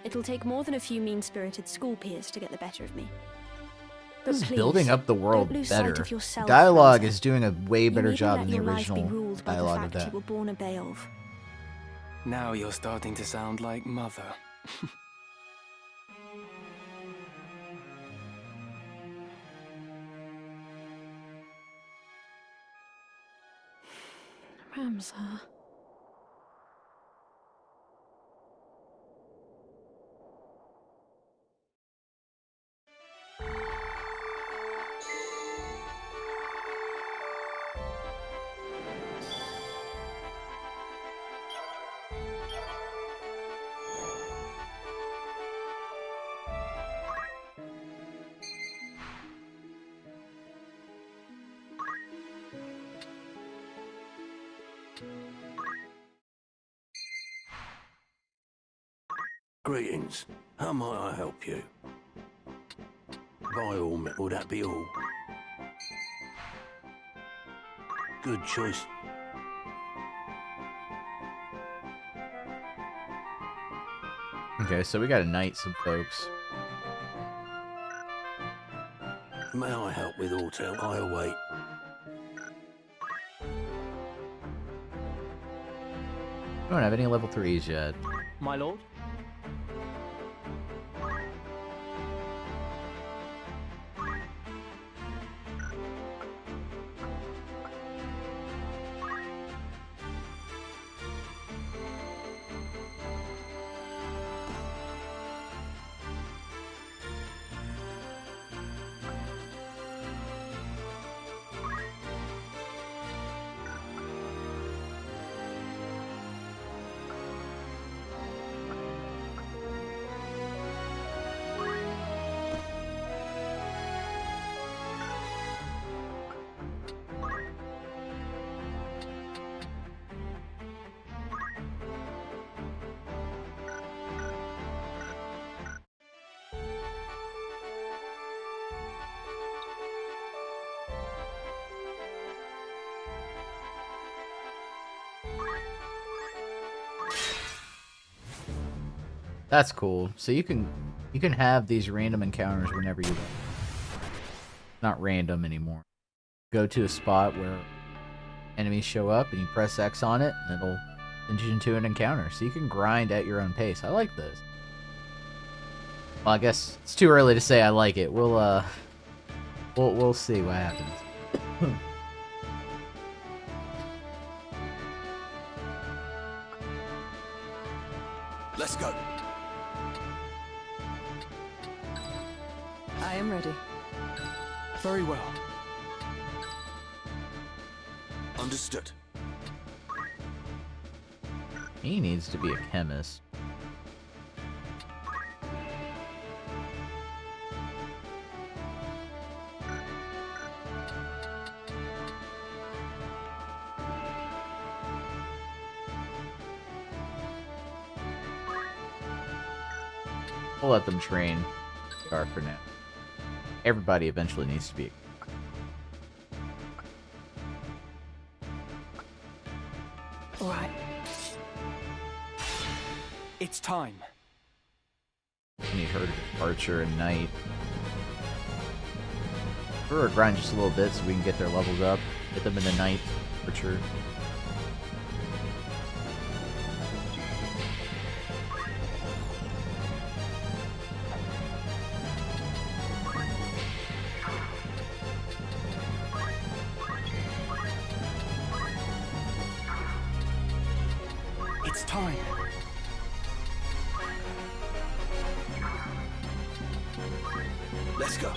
It'll take more than a few mean-spirited school peers to get the better of me. But This is please, building up the world don't lose sight better. of yourself, Dialogue Ramsay. is doing a way You better needn't job let than the your life be original ruled by the dialogue of fact that. you were born a Beowulf. Now you're starting to sound like Mother. Ramsay. Greetings. How might I help you? By all means, will that be all? Good choice. Okay, so we gotta knight some folks. May I help with aught else? I await. We don't have any level 3s yet. My lord? That's cool. So you can have these random encounters whenever you want. Not random anymore. Go to a spot where enemies show up and you press X on it and it'll send you into an encounter. So you can grind at your own pace. I like this. Well, I guess it's too early to say I like it. We'll see what happens. Let's go. I am ready. Very well. I'm Understood. He needs to be a chemist. We'll let them train Scar for now. Everybody eventually needs to be. All right. It's time. I need her to be Archer and Knight. We're gonna grind just a little bit so we can get their levels up. Get them in the Knight, Archer. It's time. Let's go.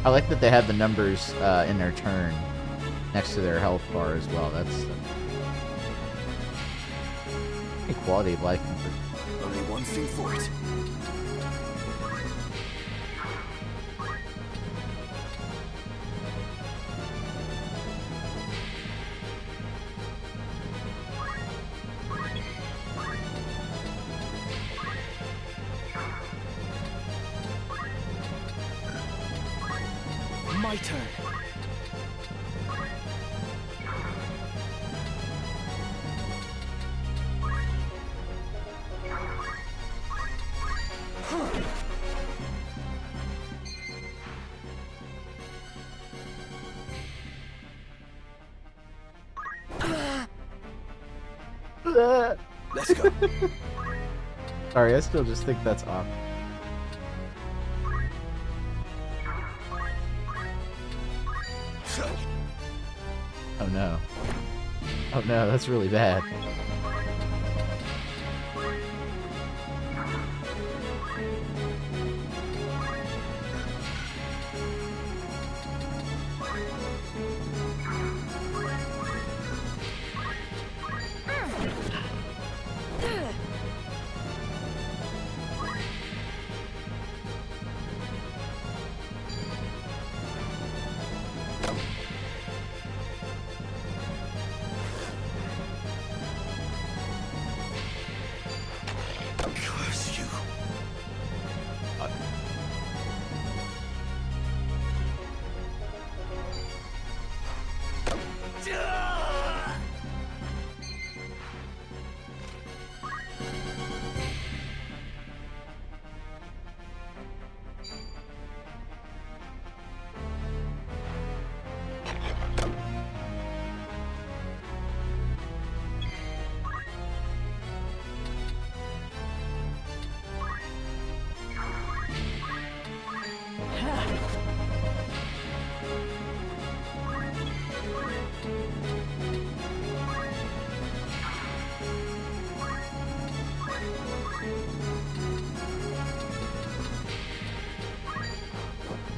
I like that they have the numbers in their turn next to their health bar as well. That's a quality of life improvement. Only one thing for it. My turn. Let's go. Sorry, I still just think that's awkward. Oh no. Oh no, that's really bad. Curse you.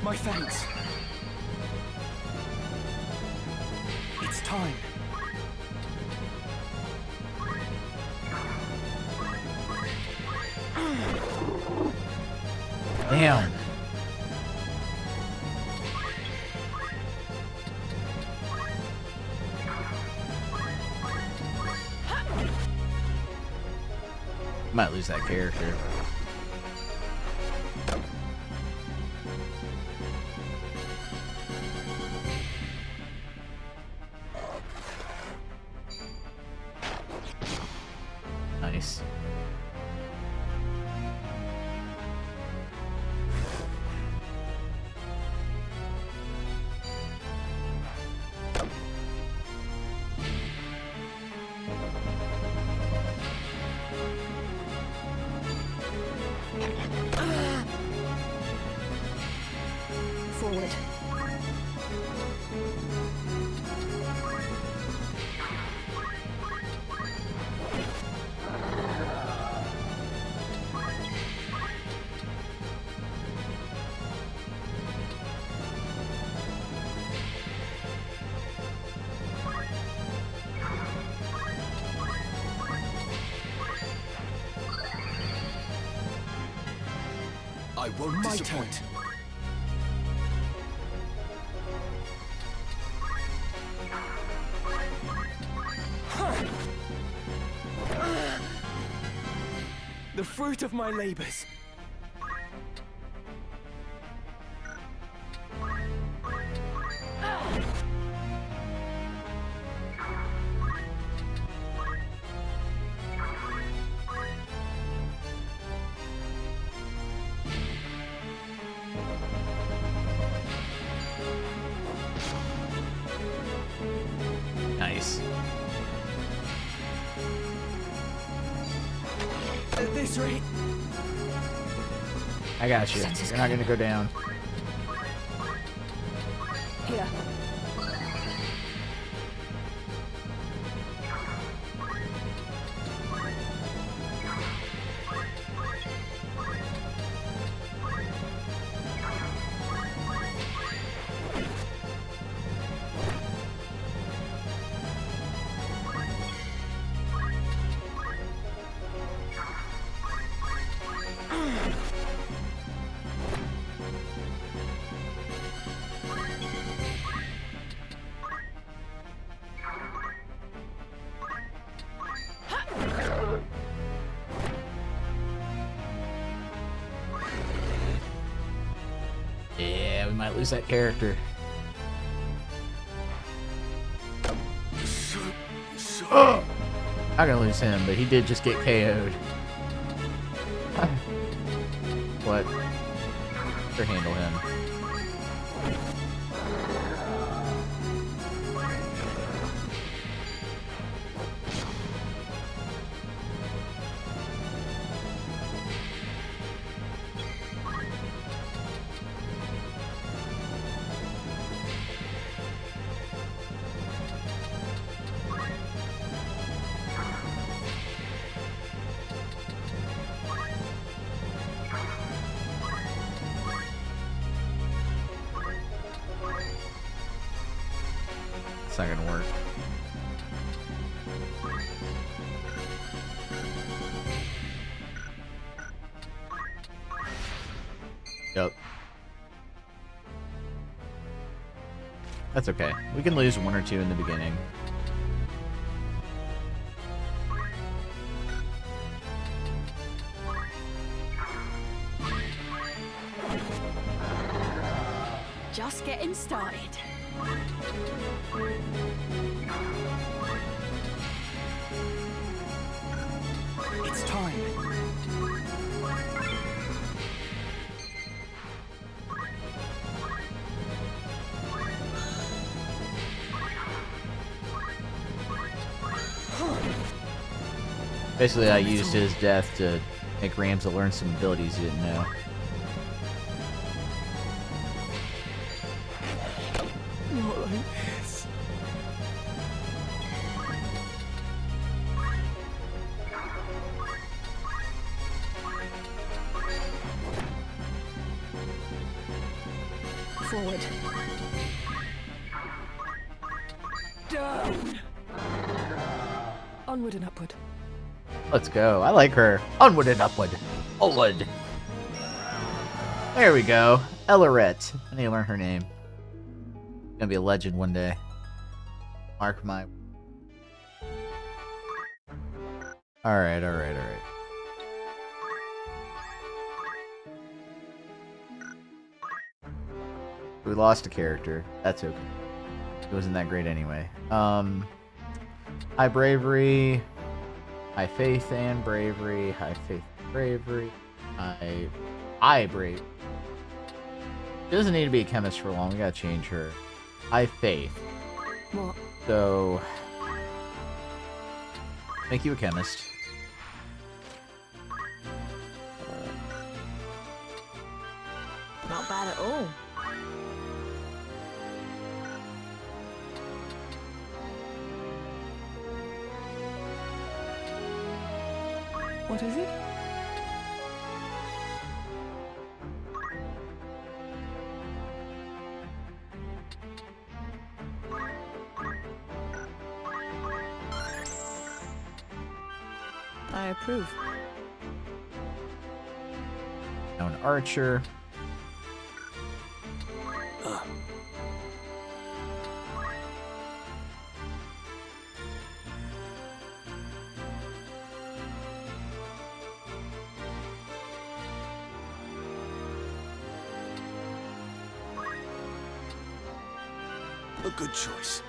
My thanks. It's time. Damn. Might lose that character. Nice. I won't disappoint. The fruit of my labors. Nice. At this rate, I got you. You're not gonna go down. Here. Yeah, we might lose that character. Oh! Not gonna lose him, but he did just get KO'd. What? To handle him. It's not gonna work. Yep. That's okay. We can lose one or two in the beginning. Just getting started. it's time. Basically, I used his death to make Ramza learn some abilities he didn't know. Not like this. Forward. Down. Onward and upward. Let's go. I like her. Onward and upward. Onward. There we go. Elaret. I need to learn her name. Gonna be a legend one day. Mark my... Alright, alright, alright. We lost a character. That's okay. It wasn't that great anyway. High bravery. High faith and bravery. High faith and bravery. High bravery. She doesn't need to be a chemist for long. We gotta change her. High faith. What? So... make you a chemist. Not bad at all. What is it? I approve. Now an archer. A good choice.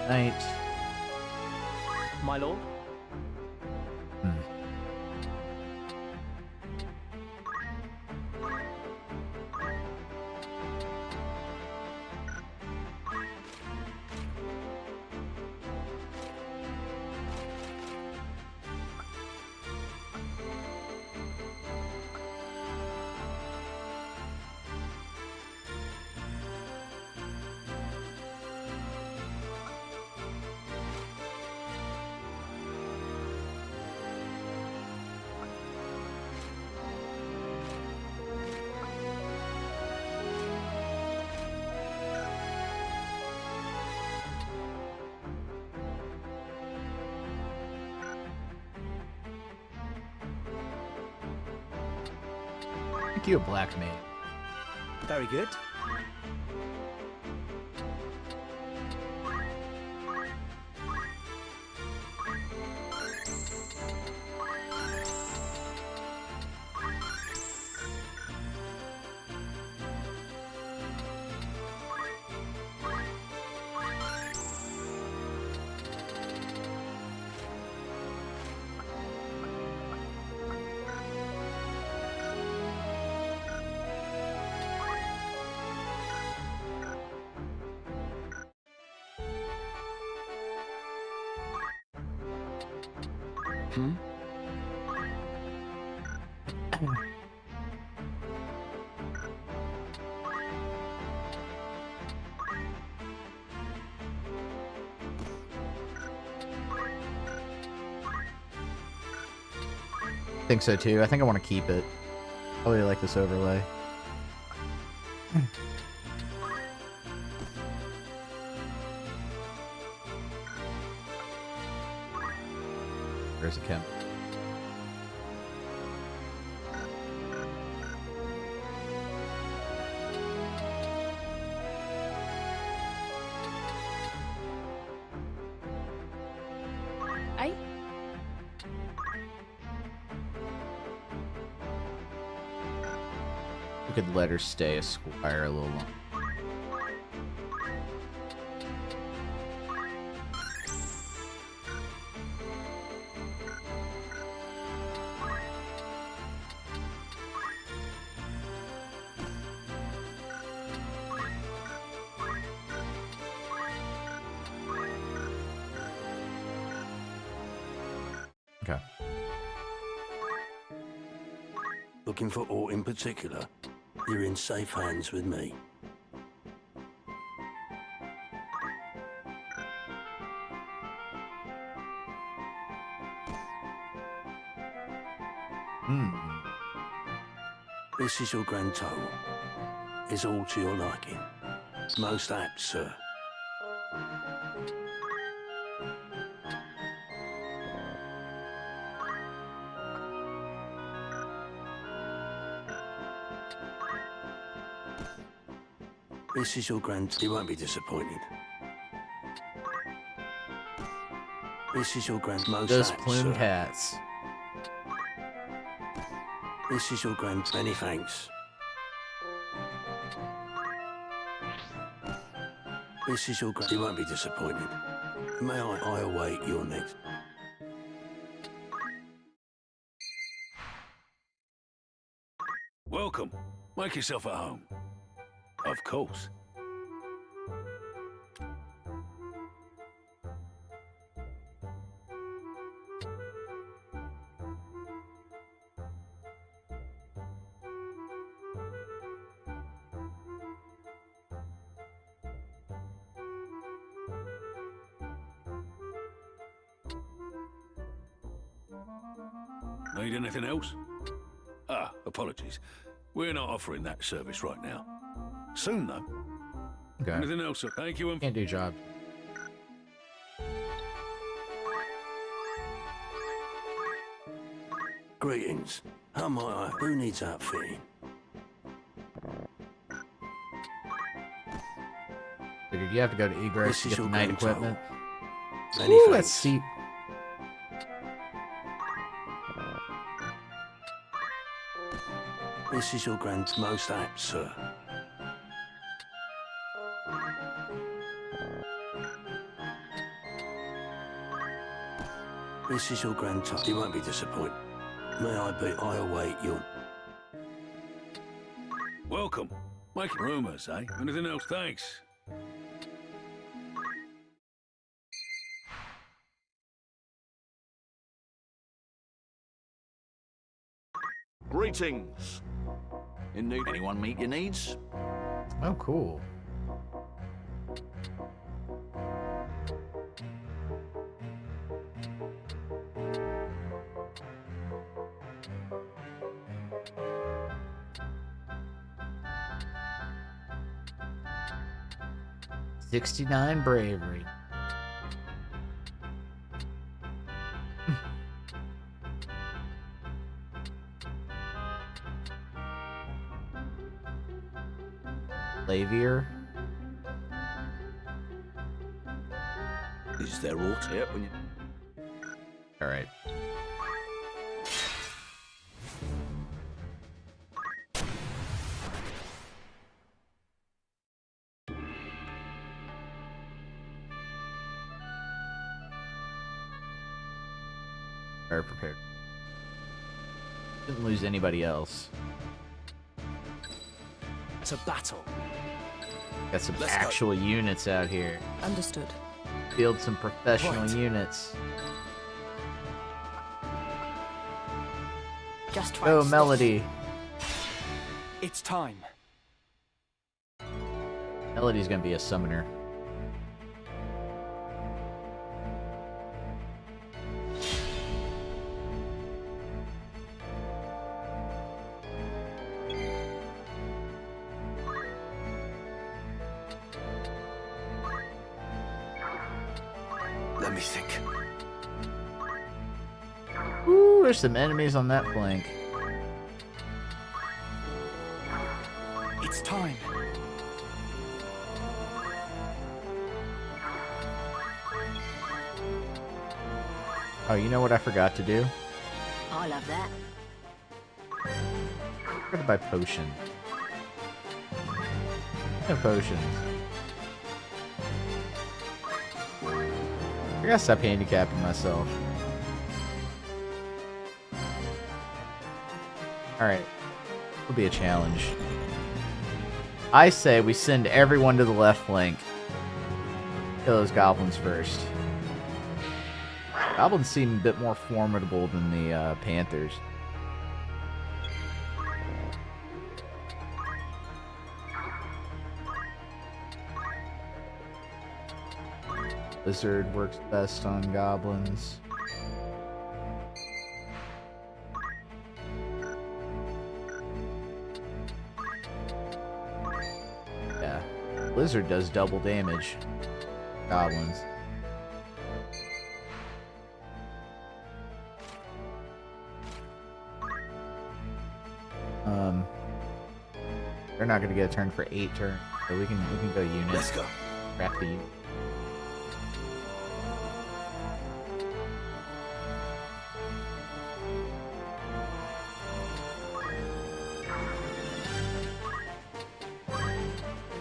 Knight. My lord? Thank you, Black Mage. Very good. I think so too. I think I want to keep it. I really like this overlay. There's a Kemp. Aye. We could let her stay a squire a little longer. Okay. Looking for aught in particular? You're in safe hands with me. This is your grand total. Is all to your liking. Most apt, sir. This is your grand... You won't be disappointed. This is your grand... Most Those apt, plumed sir. hats. This is your grand... Many thanks. This is your grand... You won't be disappointed. May I await your next... Welcome. Make yourself at home. Of course. Need anything else? Ah, apologies. We're not offering that service right now. Soon, though. Okay. Anything else, sir? Thank you and... Can't do job. Greetings. How might I? Who needs outfitting? Figured you have to go to Egros to get the night equipment. Many Ooh, thanks. let's see. This is your grand's most apt, sir. This is your grand time. You won't be disappointed. I await your... Welcome. Making rumors, eh? Anything else? Thanks. Greetings. In need? Anyone meet your needs? Oh, cool. $69 bravery. Lavier. Is there water? Yep. All right. Very prepared. Didn't lose anybody else. To battle. Got some Let's go. actual units out here. Understood. Field some professional units. Just Oh, Melody. It's time. Melody's gonna be a summoner. Let me think. Ooh, there's some enemies on that flank. It's time. Oh, you know what I forgot to do? I love that. I forgot to buy potion. No potions. I gotta stop handicapping myself. Alright. It'll be a challenge. I say we send everyone to the left flank. Kill those goblins first. Goblins seem a bit more formidable than the Panthers. Lizard works best on goblins. Yeah, Lizard does double damage. Goblins. They're not gonna get a turn for 8 turns, so we can go unit. Let's go. Craft the unit.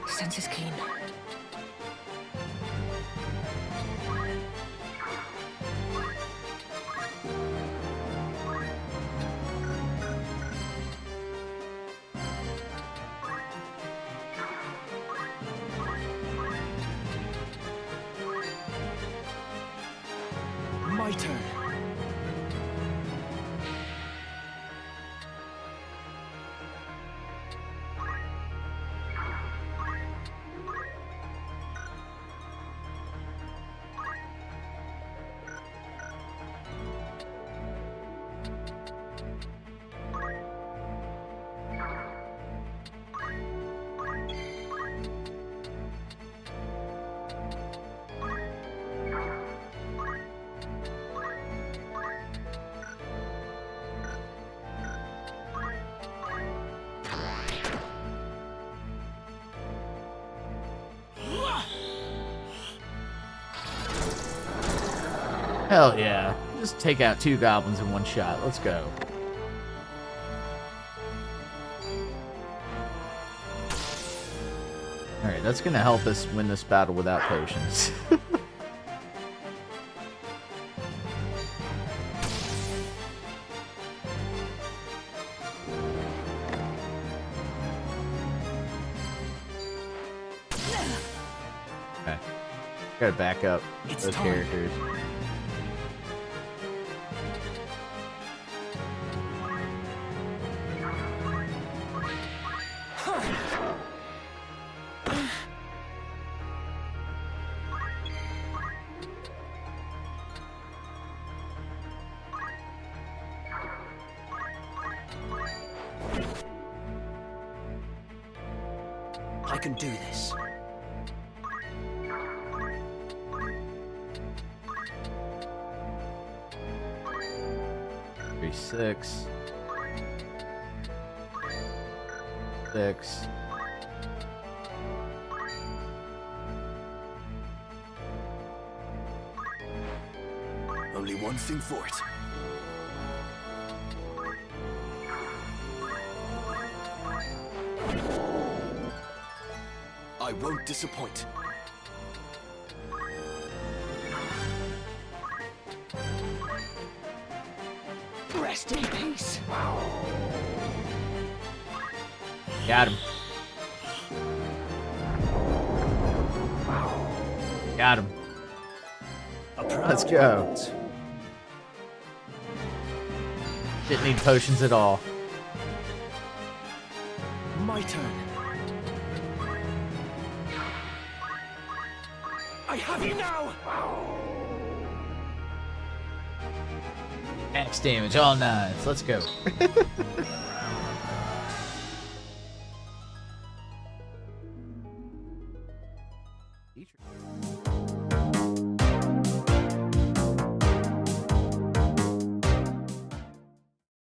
Sense is keen. My turn. Hell yeah. Just take out 2 goblins in one shot. Let's go. Alright, that's gonna help us win this battle without potions. Okay. Gotta back up those characters. I can do this. 6. 6. Only one thing for it. I won't disappoint. Rest in peace. Got him. Got him. Let's go. Didn't need potions at all. My turn. I have you now! Max damage, all nines. Let's go.